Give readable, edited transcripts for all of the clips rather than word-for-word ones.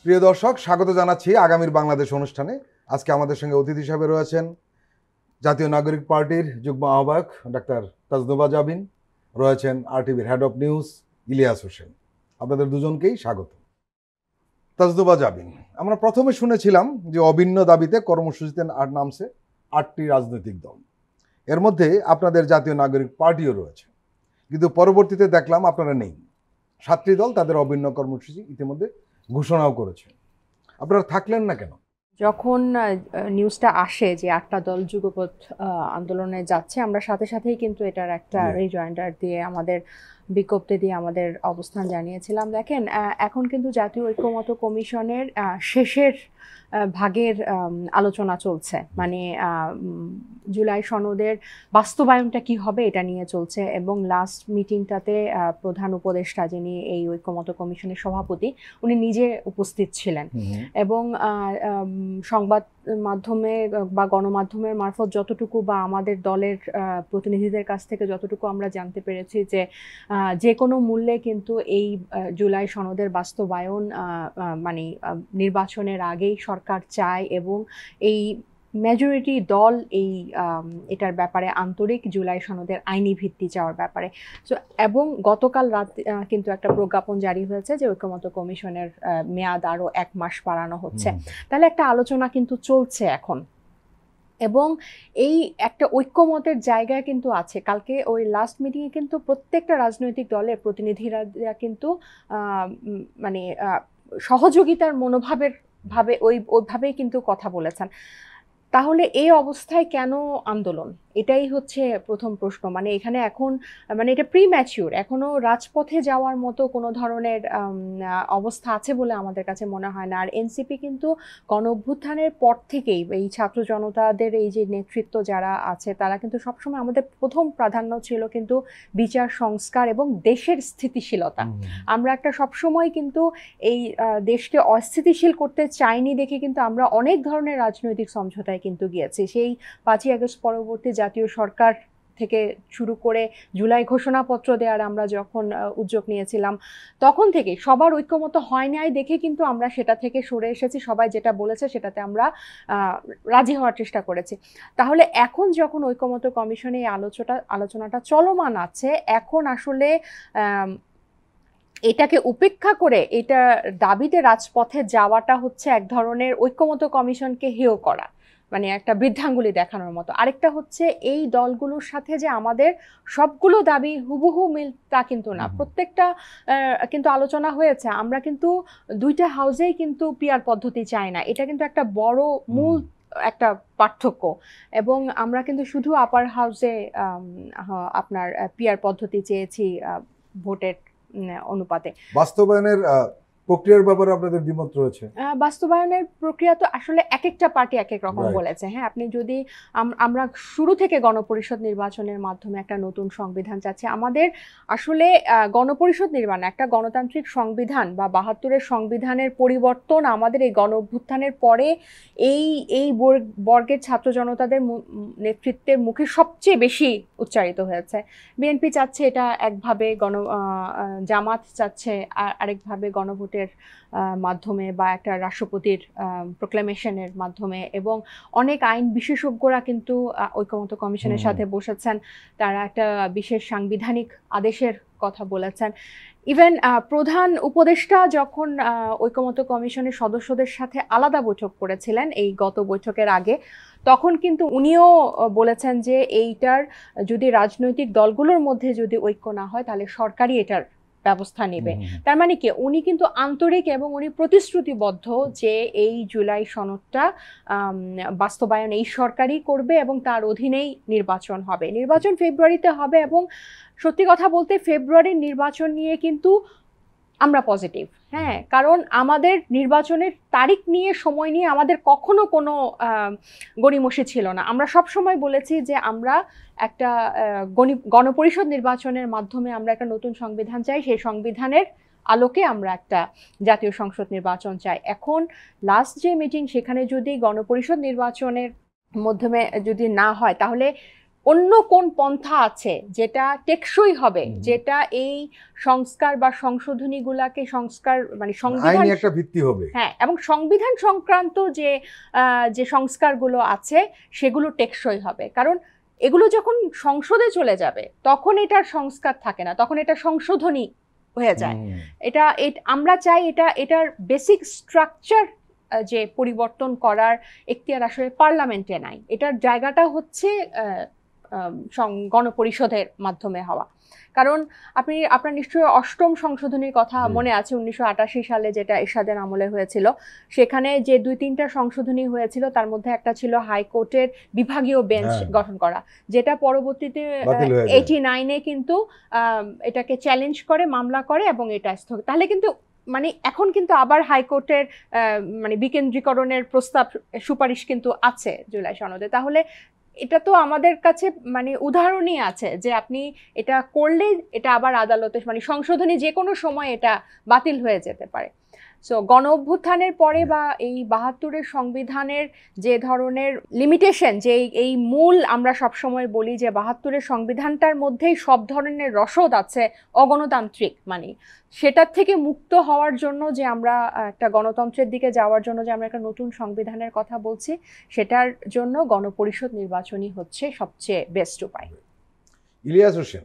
প্রিয় দর্শক, স্বাগত জানাচ্ছি আগামীর বাংলাদেশ অনুষ্ঠানে। আজকে আমাদের সঙ্গে অতিথি হিসাবে রয়েছেন জাতীয় নাগরিক পার্টির যুগ্ম আহ্বায়ক ডাক্তার তাজনুবা জাবিন, রয়েছেন RTVর head of news Ilias Hossain. আপনাদের দুজনকেই স্বাগত। তাজনুবা জাবিন, আমরা প্রথমে শুনেছিলাম যে অভিন্ন দাবিতে কর্মসূচিতে নামছে 8টি রাজনৈতিক দল, এর মধ্যে আপনাদের জাতীয় নাগরিক পার্টিও রয়েছে, কিন্তু পরবর্তীতে দেখলাম আপনারা নেই। 7টি দল তাদের অভিন্ন কর্মসূচি ইতিমধ্যে ঘোষণাও করেছে, আপনারা থাকলেন না কেন? যখন নিউজটা আসে যে 8টা দল যুগপৎ আন্দোলনে যাচ্ছে, আমরা সাথে সাথেই কিন্তু এটার একটা রিজয়েন্ডার দিয়ে আমাদের বিজ্ঞপ্তি দিয়ে আমাদের অবস্থান জানিয়েছিলাম। দেখেন, এখন কিন্তু জাতীয় ঐক্যমত্য কমিশনের শেষের ভাগের আলোচনা চলছে, মানে জুলাই সনদের বাস্তবায়নটা কি হবে এটা নিয়ে চলছে। এবং লাস্ট মিটিংটাতে প্রধান উপদেষ্টা, যিনি এই ঐক্যমত্য কমিশনের সভাপতি, উনি নিজে উপস্থিত ছিলেন। এবং সংবাদ মাধ্যমে বা গণমাধ্যমের মারফত যতটুকু বা আমাদের দলের প্রতিনিধিদের কাছ থেকে যতটুকু আমরা জানতে পেরেছি যে যে কোনো মূল্যে কিন্তু এই জুলাই সনদের বাস্তবায়ন মানে নির্বাচনের আগেই সরকার চায়, এবং এই মেজরিটি দল এটার ব্যাপারে আন্তরিক, জুলাই সনদের আইনি ভিত্তি চাওয়ার ব্যাপারে। এবং গতকাল রাত কিন্তু একটা প্রজ্ঞাপন জারি হয়েছে যে ঐক্যমত্য কমিশনের মেয়াদ আরও 1 মাস বাড়ানো হচ্ছে। তাহলে একটা আলোচনা কিন্তু চলছে এখন, এবং এই একটা ঐক্যমতের জায়গায় কিন্তু আছে। কালকে ওই লাস্ট মিটিংয়ে কিন্তু প্রত্যেকটা রাজনৈতিক দলের প্রতিনিধিরা কিন্তু মানে সহযোগিতার মনোভাবের ওইভাবেই কিন্তু কথা বলেছেন। তাহলে এই অবস্থায় কেন আন্দোলন? এটাই হচ্ছে প্রথম প্রশ্ন। মানে এখানে এখন মানে এটা প্রিম্যাচিউর, এখনো রাজপথে যাওয়ার মতো কোনো ধরনের অবস্থা আছে বলে আমাদের কাছে মনে হয় না। আর এনসিপি কিন্তু গণ অভ্যুত্থানের পর থেকেই এই ছাত্র জনতাদের এই যে নেতৃত্ব যারা আছে, তারা কিন্তু সবসময় আমাদের প্রথম প্রাধান্য ছিল কিন্তু বিচার সংস্কার এবং দেশের স্থিতিশীলতা। আমরা একটা সবসময় কিন্তু এই দেশকে অস্থিতিশীল করতে চাইনি দেখে কিন্তু আমরা অনেক ধরনের রাজনৈতিক সমঝোতায় কিন্তু গিয়েছি। সেই 5ই আগস্ট পরবর্তী জাতীয় সরকার থেকে শুরু করে জুলাই ঘোষণাপত্র দেওয়ার আমরা যখন উদ্যোগ নিয়েছিলাম, তখন থেকে সবার ঐক্যমত হয় নাই দেখে কিন্তু আমরা সেটা থেকে সরে এসেছি। সবাই যেটা বলেছে সেটাতে আমরা রাজি হওয়ার চেষ্টা করেছি। তাহলে এখন যখন ঐক্যমত্য কমিশনে এই আলোচনাটা চলমান আছে, এখন আসলে এটাকে উপেক্ষা করে এটা দাবিতে রাজপথে যাওয়াটা হচ্ছে এক ধরনের ঐক্যমত্য কমিশনকে হেয় করা, মানে একটা বৃদ্ধাঙ্গুলি দেখানোর মতো। আরেকটা হচ্ছে এই দলগুলোর সাথে যে আমাদের সবগুলো দাবি হুবহু মিল তা কিন্তু না, প্রত্যেকটা কিন্তু আলোচনা হয়েছে। আমরা কিন্তু 2টা হাউসেই কিন্তু পিআর পদ্ধতি চাই না, এটা কিন্তু একটা বড় মূল একটা পার্থক্য। এবং আমরা কিন্তু শুধু আপার হাউসে আপনার পিআর পদ্ধতি চেয়েছি ভোটের অনুপাতে। বাস্তবায়নের প্রক্রিয়ার ব্যাপারে আপনাদের দ্বিমত রয়েছে? বাস্তবায়নের প্রক্রিয়া তো আসলে এক একটা পার্টি এক এক রকম বলেছে। হ্যাঁ, আপনি যদি আমরা শুরু থেকে গণপরিষদ নির্বাচনের মাধ্যমে একটা নতুন সংবিধান চাচ্ছি। আমাদের আসলে গণপরিষদ নির্মাণ, একটা গণতান্ত্রিক সংবিধান বা 72-এর সংবিধানের পরিবর্তন আমাদের এই গণ অভ্যুত্থানের পরে এই বর্গের ছাত্র জনতাদের নেতৃত্বের মুখে সবচেয়ে বেশি উচ্চারিত হয়েছে। বিএনপি চাচ্ছে এটা একভাবে, জামাত চাচ্ছে আরেকভাবে, গণভোটের মাধ্যমে বা একটা রাষ্ট্রপতির প্রোক্লেমেশনের মাধ্যমে। এবং অনেক আইন বিশেষজ্ঞরা কিন্তু ঐক্যমত্য কমিশনের সাথে বসেছেন, তারা একটা বিশেষ সাংবিধানিক আদেশের কথা বলেছেন। ইভেন প্রধান উপদেষ্টা যখন ঐক্যমত্য কমিশনের সদস্যদের সাথে আলাদা বৈঠক করেছিলেন এই গত বৈঠকের আগে, তখন কিন্তু উনিও বলেছেন যে এইটার যদি রাজনৈতিক দলগুলোর মধ্যে যদি ঐক্য না হয় তাহলে সরকারই এটার ব্যবস্থা নেবে। তার মানে কি, উনি কিন্তু আন্তরিক এবং উনি প্রতিশ্রুতিবদ্ধ যে এই জুলাই সনদটা বাস্তবায়ন এই সরকারই করবে এবং তার অধীনেই নির্বাচন হবে। নির্বাচন ফেব্রুয়ারিতে হবে, এবং সত্যি কথা বলতে ফেব্রুয়ারির নির্বাচন নিয়ে কিন্তু আমরা পজিটিভ। হ্যাঁ, কারণ আমাদের নির্বাচনের তারিখ নিয়ে, সময় নিয়ে আমাদের কখনো কোনো গড়িমসি ছিল না। আমরা সব সময় বলেছি যে আমরা একটা গণপরিষদ নির্বাচনের মাধ্যমে আমরা একটা নতুন সংবিধান চাই, সেই সংবিধানের আলোকে আমরা একটা জাতীয় সংসদ নির্বাচন চাই। এখন লাস্ট যে মিটিং, সেখানে যদি গণপরিষদ নির্বাচনের মাধ্যমে যদি না হয়, তাহলে অন্য কোন পন্থা আছে যেটা টেকসই হবে, যেটা এই সংস্কার বা সংশোধনীগুলাকে সংস্কার মানে সংবিধান আইনি একটা ভিত্তি হবে, হ্যাঁ, এবং সংবিধান সংক্রান্ত যে যে সংস্কারগুলো আছে সেগুলো টেকসই হবে। কারণ এগুলো যখন সংসদে চলে যাবে তখন এটার সংস্কার থাকে না, তখন এটা সংশোধনী হয়ে যায়। এটা আমরা চাই এটার বেসিক স্ট্রাকচার যে পরিবর্তন করার এখতিয়ার আসলে পার্লামেন্টে নাই, এটার জায়গাটা হচ্ছে গণপরিষদের মাধ্যমে হওয়া। কারণ আপনার নিশ্চয়ই অষ্টম সংশোধনীর কথা মনে আছে, 1988 সালে যেটা এরশাদের আমলে হয়েছিল। সেখানে যে 2-3টা সংশোধনী হয়েছিল তার মধ্যে একটা ছিল হাইকোর্টের বিভাগীয় বেঞ্চ গঠন করা, যেটা পরবর্তীতে 89-এ কিন্তু এটাকে চ্যালেঞ্জ করে, মামলা করে এবং এটা স্থগিত। তাহলে কিন্তু মানে এখন কিন্তু আবার হাইকোর্টের মানে বিকেন্দ্রীকরণের প্রস্তাব সুপারিশ কিন্তু আছে জুলাই সনদে। তাহলে এটা তো আমাদের কাছে মানে উদাহরণই আছে যে আপনি এটা করলে এটা আবার আদালতে মানে সংশোধনী যে কোনো সময় এটা বাতিল হয়ে যেতে পারে। সো গণ অভ্যুত্থানের পরে বা এই 72-এর সংবিধানের যে ধরনের লিমিটেশন, যে এই মূল আমরা সবসময় বলি যে 72-এর সংবিধানটার মধ্যেই সব ধরনের রসদ আছে অগণতান্ত্রিক, মানে সেটার থেকে মুক্ত হওয়ার জন্য যে আমরা একটা গণতন্ত্রের দিকে যাওয়ার জন্য যে আমরা একটা নতুন সংবিধানের কথা বলছি, সেটার জন্য গণপরিষদ নির্বাচনই হচ্ছে সবচেয়ে বেস্ট উপায়। ইলিয়াস হোসেন,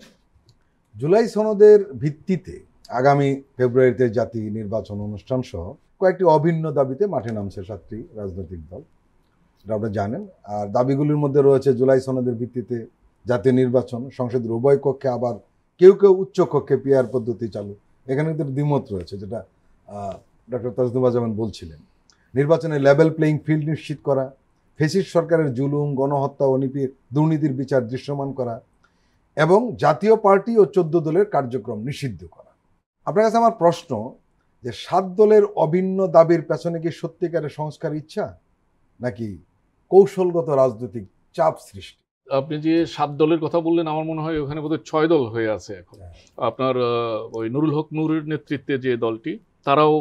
জুলাই সনদের ভিত্তিতে আগামী ফেব্রুয়ারিতে জাতীয় নির্বাচন অনুষ্ঠান সহ কয়েকটি অভিন্ন দাবিতে মাঠে নামছে 7টি রাজনৈতিক দল, এটা আপনারা জানেন। আর দাবিগুলির মধ্যে রয়েছে জুলাই সনদের ভিত্তিতে জাতীয় নির্বাচন, সংসদের উভয় কক্ষে আবার কেউ কেউ উচ্চ কক্ষে পিআর পদ্ধতি চালু। এখানে কিন্তু দ্বিমত রয়েছে, যেটা ডক্টর তাজনুবা জামান বলছিলেন। নির্বাচনে লেভেল প্লেইং ফিল্ড নিশ্চিত করা, ফ্যাসিস্ট সরকারের জুলুম, গণহত্যা ও দুর্নীতির বিচার দৃশ্যমান করা এবং জাতীয় পার্টি ও 14 দলের কার্যক্রম নিষিদ্ধ করা। আপনার কাছে আমার প্রশ্ন যে 7 দলের অভিন্ন দাবির পেছনে কি সত্যিকারের সংস্কার ইচ্ছা নাকি কৌশলগত রাজনৈতিক চাপ সৃষ্টি? আপনি যে 7 দলের কথা বললেন, আমার মনে হয় ওখানে বোধহয় 6 দল হয়ে আছে এখন। আপনার ওই নুরুল হক নূরের নেতৃত্বে যে দলটি, তারাও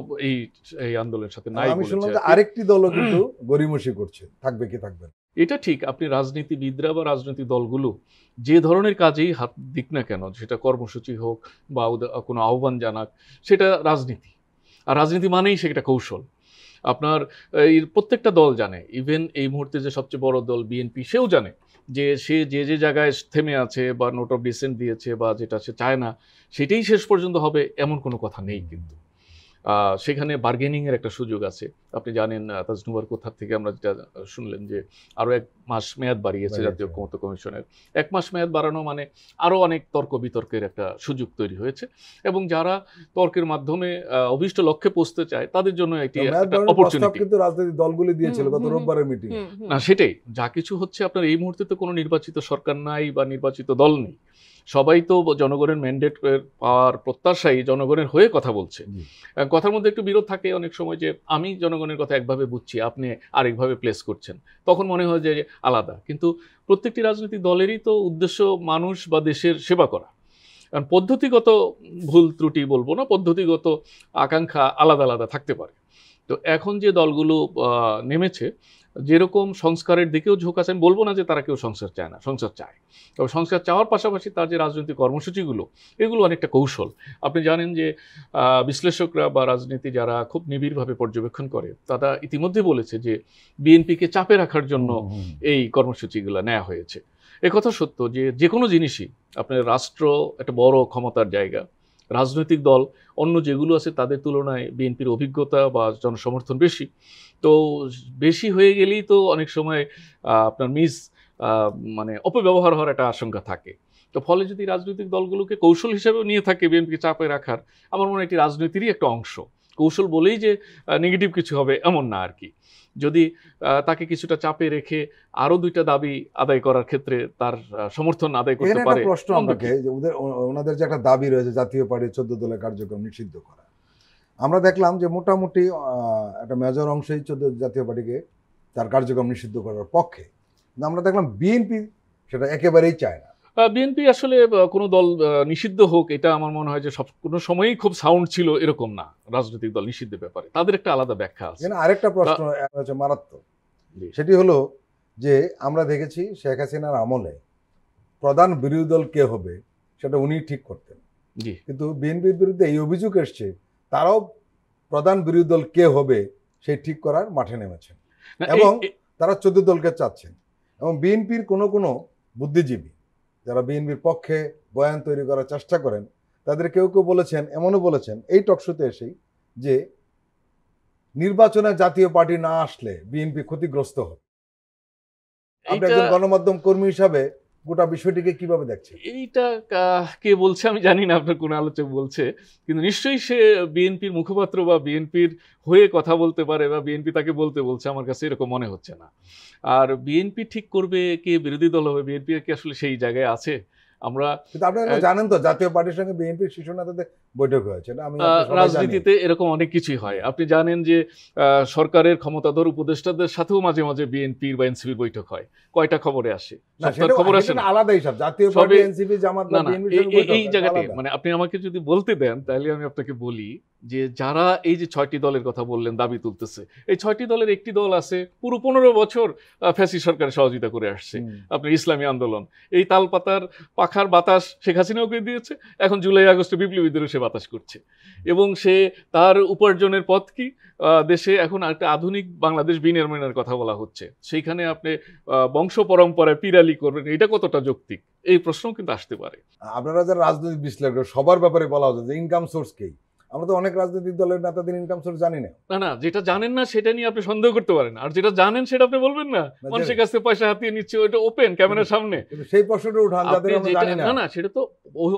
এই আন্দোলনের সাথে নাই। আমি শুনলাম যে আরেকটি দলও কিন্তু গড়িমসি করছে, থাকবে কি থাকবে না। এটা ঠিক। আপনি রাজনীতিবিদরা বা রাজনৈতিক দলগুলো যে ধরনের কাজেই হাত দিক না কেন, সেটা কর্মসূচি হোক বা কোনো আহ্বান জানাক, সেটা রাজনীতি। আর রাজনীতি মানেই সেটা কৌশল। আপনার এই প্রত্যেকটা দল জানে, ইভেন এই মুহূর্তে যে সবচেয়ে বড় দল বিএনপি, সেও জানে যে সে যে জায়গায় থেমে আছে বা নোট অফ ডিসেন্ট দিয়েছে বা যেটা সে চায় না সেটাই শেষ পর্যন্ত হবে, এমন কোনো কথা নেই। কিন্তু সেখানে বার্গেনিংয়ের একটা সুযোগ আছে। আপনি জানেন তাজনুবার কোথা থেকে আমরা যেটা শুনলেন যে আরও 1 মাস মেয়াদ বাড়িয়েছে জাতীয় ঐকমত্য কমিশনের। 1 মাস মেয়াদ বাড়ানো মানে আরও অনেক তর্ক বিতর্কের একটা সুযোগ তৈরি হয়েছে, এবং যারা তর্কের মাধ্যমে অভিষ্ট লক্ষ্যে পৌঁছতে চায় তাদের জন্য এটি একটা অপরচুনিটি। কিন্তু রাজনৈতিক দলগুলি দিয়েছিল গত রোববারের মিটিং। না, সেটাই যা কিছু হচ্ছে। আপনার এই মুহূর্তে তো কোনো নির্বাচিত সরকার নাই বা নির্বাচিত দল নেই, সবাই তো জনগণের ম্যান্ডেট পাওয়ার প্রত্যাশায় জনগণের হয়ে কথা বলছে। কথার মধ্যে একটু বিরোধ থাকে অনেক সময়, যে আমি জনগণের কথা একভাবে বুঝছি, আপনি আরেকভাবে প্লেস করছেন, তখন মনে হয় যে আলাদা। কিন্তু প্রত্যেকটি রাজনৈতিক দলেরই তো উদ্দেশ্য মানুষ বা দেশের সেবা করা। কারণ পদ্ধতিগত ভুল ত্রুটি বলবো না, পদ্ধতিগত আকাঙ্ক্ষা আলাদা আলাদা থাকতে পারে। তো এখন যে দলগুলো নেমেছে, যেরকম সংস্কারের দিকেও ঝোঁক আছে, আমি বলবো না যে তারা কেউ সংস্কার চায় না, সংস্কার চায়। তবে সংস্কার চাওয়ার পাশাপাশি তার যে রাজনৈতিক কর্মসূচিগুলো, এগুলো অনেকটা কৌশল। আপনি জানেন যে বিশ্লেষকরা বা রাজনীতি যারা খুব নিবিড়ভাবে পর্যবেক্ষণ করে, তারা ইতিমধ্যে বলেছে যে বিএনপিকে চাপে রাখার জন্য এই কর্মসূচিগুলো নেওয়া হয়েছে। একথা সত্য যে কোনো জিনিসই, আপনার রাষ্ট্র একটা বড় ক্ষমতার জায়গা, রাজনৈতিক দল অন্য যেগুলো আছে তাদের তুলনায় বিএনপির অভিজ্ঞতা বা জনসমর্থন বেশি। তো বেশি হয়ে গেলেই তো অনেক সময় আপনার মানে অপব্যবহার হওয়ার একটা আশঙ্কা থাকে। তো ফলে যদি রাজনৈতিক দলগুলোকে কৌশল হিসেবে নিয়ে থাকে বিএনপিকে চাপে রাখার, আমার মনে হয় এটি রাজনীতিরই একটা অংশ। কৌশল বলেই যে নেগেটিভ কিছু হবে এমন না আর কি। যদি তাকে কিছুটা চাপে রেখে আরো 2টা দাবি আদায় করার ক্ষেত্রে তার সমর্থন আদায় করতে পারে। প্রশ্ন আপনাকে, যে ওনাদের যে একটা দাবি রয়েছে জাতীয় পার্টির 14 দলের কার্যক্রম নিষিদ্ধ করা, আমরা দেখলাম যে মোটামুটি একটা মেজর অংশই 14 জাতীয় পার্টিকে তার কার্যক্রম নিষিদ্ধ করার পক্ষে। আমরা দেখলাম বিএনপি সেটা একেবারেই চায় না। বিএনপি আসলে কোনো দল নিষিদ্ধ হোক, এটা আমার মনে হয় যে কোনো সময়ই খুব সাউন্ড ছিল এরকম না। রাজনৈতিক দল নিষিদ্ধের ব্যাপারে তাদের একটা আলাদা ব্যাখ্যা আছে। আরেকটা প্রশ্ন হচ্ছে মারাত্মক, সেটি হলো যে আমরা দেখেছি শেখ হাসিনার আমলে প্রধান বিরোধী দল কে হবে সেটা উনি ঠিক করতেন। জি। কিন্তু বিএনপির বিরুদ্ধে এই অভিযোগ এসছে, তারাও প্রধান বিরোধী দল কে হবে সেই ঠিক করার মাঠে নেমেছেন না, এবং তারা 14 দলকে চাচ্ছেন। এবং বিএনপির কোনো বুদ্ধিজীবী যারা বিএনপির পক্ষে বয়ান তৈরি করার চেষ্টা করেন, তাদের কেউ কেউ বলেছেন, এমনও বলেছেন এই টকশোতে এসেই, যে নির্বাচনে জাতীয় পার্টি না আসলে বিএনপি ক্ষতিগ্রস্ত হবে। আপনি একজন গণমাধ্যম কর্মী হিসাবে গোটা বিষয়টিকে কিভাবে দেখছেন? এইটা কে বলছে আমি জানি না, আপনার কোন আলোচক বলছে, কিন্তু নিশ্চয়ই সে বিএনপির মুখপাত্র বা বিএনপির হয়ে কথা বলতে পারে বা বিএনপি তাকে বলতে বলছে, আমার কাছে এরকম মনে হচ্ছে না। আর বিএনপি ঠিক করবে কে বিরোধী দল হবে, বিএনপি কি আসলে সেই জায়গায় আছে? আমরা কিন্তু আপনারা জানেন তো জাতীয় পার্টির সঙ্গে বিএনপির শীর্ষ নেতাদের বৈঠক হয়েছে, এটা আমি রাজনীতিতে এরকম অনেক কিছুই হয়। আপনি জানেন যে সরকারের ক্ষমতাধর উপদেষ্টাদের সাথেও মাঝে মাঝে বিএনপির বা এনসিপির বৈঠক হয়। কয়টা খবরে আসে? সপ্তাহের খবর আসে না। আলাদা হিসাব, জাতীয় পার্টি এনসিপি জামাত বা বিএনপির এই জায়গাতে মানে আপনি আমাকে যদি বলতে দেন তাহলে আমি আপনাকে বলি যে যারা এই যে 6টি দলের কথা বললেন দাবি তুলতেছে, এই 6টি দলের একটি দল আছে পুরো 15 বছর ফ্যাসিস্ট সরকারের সহযোগিতা করে আসছে, আপনার ইসলামী আন্দোলন। এই তালপাতার পাখার বাতাস শেখ হাসিনাও করে দিয়েছে, এখন জুলাই আগস্টে বিপ্লবীদেরও সে বাতাস করছে। এবং সে তার উপার্জনের পথ কি? দেশে এখন একটা আধুনিক বাংলাদেশ বিনির্মাণের কথা বলা হচ্ছে, সেইখানে আপনি বংশ পরম্পরায় পিরালি করবেন, এটা কতটা যৌক্তিক? এই প্রশ্নও কিন্তু আসতে পারে। আপনারা যারা রাজনৈতিক বিশ্লেষক সবার ব্যাপারে বলা হচ্ছে যে ইনকাম সোর্স কি, আমরা তো অনেক রাজনৈতিক দলের নেতাদের ইনকাম সোর্স জানি না। না, যেটা জানেন না সেটা নিয়ে আপনি সন্দেহ করতে পারেন, আর যেটা জানেন সেটা আপনি বলবেন না। মানুষের কাছ থেকে পয়সা হাতিয়ে নিচ্ছে, ওটা ওপেন ক্যামেরার সামনে। সেই প্রশ্নটা উঠান যাদের আমরা জানি না। না, সেটা তো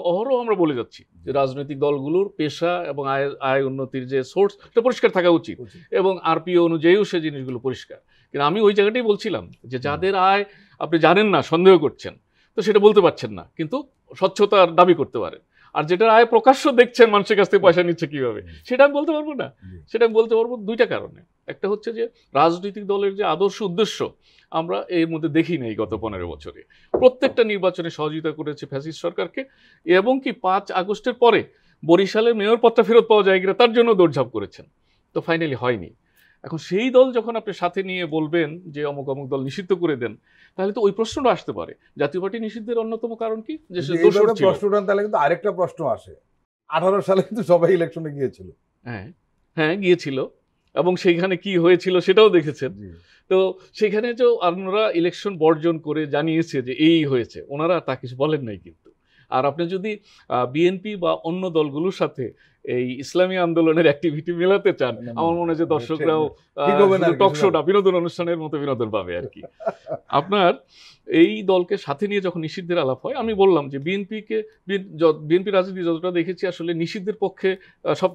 অহরহ আমরা বলে যাচ্ছি যে রাজনৈতিক দলগুলোর পেশা এবং আয় উন্নতির যে সোর্স এটা পরিষ্কার থাকা উচিত, এবং আরপিও অনুযায়ীও সে জিনিসগুলো পরিষ্কার। কিন্তু আমি ওই জায়গাটাই বলছিলাম যে যাদের আয় আপনি জানেন না, সন্দেহ করছেন, তো সেটা বলতে পারছেন না, কিন্তু স্বচ্ছতার দাবি করতে পারেন। আর যেটা আয় প্রকাশ্য দেখছেন মানুষের কাছ থেকে পয়সা নিচ্ছে কিভাবে, সেটা আমি বলতে পারবো না। সেটা আমি বলতে পারবো দুইটা কারণে। একটা হচ্ছে যে রাজনৈতিক দলের যে আদর্শ উদ্দেশ্য আমরা এর মধ্যে দেখি নাই গত 15 বছরে। প্রত্যেকটা নির্বাচনে সহযোগিতা করেছে ফ্যাসিস্ট সরকারকে, এবং কি 5 আগস্টের পরে বরিশালের মেয়র পদটা ফেরত পাওয়া যায় কিনা তার জন্য দৌড়ঝাঁপ করেছেন, তো ফাইনালি হয়নি। এখন সেই দল যখন আপনি সাথে নিয়ে বলবেন যে অমুক অমুক দল নিষিদ্ধ করে দেন, তাহলে তো ওই প্রশ্নটা আসতে পারে জাতীয় পার্টি নিষিদ্ধের অন্যতম কারণ কি? যে প্রশ্নটা তাহলে কিন্তু আরেকটা প্রশ্ন আসে, 18 সালে কিন্তু সবাই ইলেকশনে গিয়েছিল। হ্যাঁ গিয়েছিল, এবং সেইখানে কি হয়েছিল সেটাও দেখেছেন। তো সেখানে যে আপনারা ইলেকশন বর্জন করে জানিয়েছে যে এই হয়েছে, ওনারা তা কিছু বলেন নাই কিন্তু। আর আপনি যদি বিএনপি বা অন্য দলগুলোর সাথে এই ইসলামী আন্দোলনের অ্যাক্টিভিটি মেলাতে চান, আমার মনে হয় যে দর্শকরাও টকশোটা বিনোদন অনুষ্ঠানের মতো বিনোদন পাবে আর কি। আপনার এই দলকে সাথে নিয়ে যখন নিষিদ্ধের আলাপ হয়, আমি বললাম যে বিএনপি রাজনীতি যতটা দেখেছি আসলে নিষিদ্ধের পক্ষে সব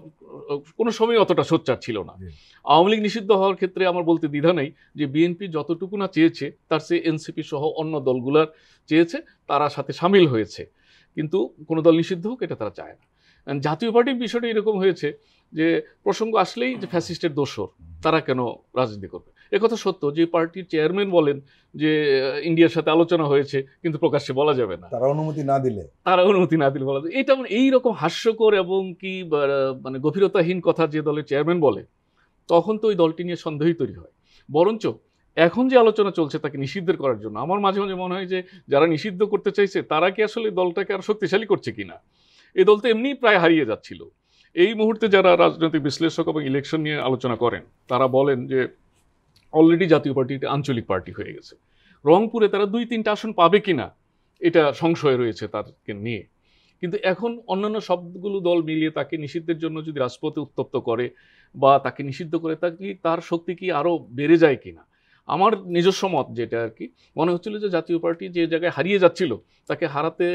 কোনো সময় অতটা সোচ্চার ছিল না। আওয়ামী লীগ নিষিদ্ধ হওয়ার ক্ষেত্রে আমার বলতে দ্বিধা নেই যে বিএনপি যতটুকু না চেয়েছে তার চেয়ে এনসিপি সহ অন্য দলগুলার চেয়েছে, তারা সাথে সামিল হয়েছে, কিন্তু কোনো দল নিষিদ্ধ হোক এটা তারা চায় না। জাতীয় পার্টির বিষয়টা এরকম হয়েছে যে প্রসঙ্গ আসলেই যে ফ্যাসিস্টের দোসর, তারা কেন রাজনীতি করবে? একথা সত্য যে পার্টির চেয়ারম্যান বলেন যে ইন্ডিয়ার সাথে আলোচনা হয়েছে, কিন্তু প্রকাশ্যে বলা যাবে না, তারা অনুমতি না দিলে বলা যাবে। এটা মানে এইরকম হাস্যকর এবং কি মানে গভীরতাহীন কথা যে দলের চেয়ারম্যান বলে, তখন তো ওই দলটি নিয়ে সন্দেহই তৈরি হয়। বরঞ্চ এখন যে আলোচনা চলছে তাকে নিষিদ্ধের করার জন্য, আমার মাঝে মাঝে মনে হয় যে যারা নিষিদ্ধ করতে চাইছে তারা কি আসলে দলটাকে আরো শক্তিশালী করছে কিনা। এই দল তো এমনি প্রায় হারিয়ে যাচ্ছিল। এই মুহূর্তে যারা রাজনৈতিক বিশ্লেষক এবং ইলেকশন নিয়ে আলোচনা করেন, তারা বলেন যে অলরেডি জাতীয় পার্টি আঞ্চলিক পার্টি হয়ে গেছে। রংপুরে তারা 2-3টা আসন পাবে কিনা এটা সংশয় রয়েছে তাদেরকে নিয়ে। কিন্তু এখন অন্যান্য সবগুলো দল মিলিয়ে তাকে নিষিদ্ধের জন্য যদি রাজপথে উত্তপ্ত করে বা তাকে নিষিদ্ধ করে, তার শক্তি কি আরও বেড়ে যায় কিনা, আমার নিজস্ব মত যেটা আর কি মনে হচ্ছিল যে জাতীয় পার্টি যে জায়গায় হারিয়ে যাচ্ছিল তাকে হারাতে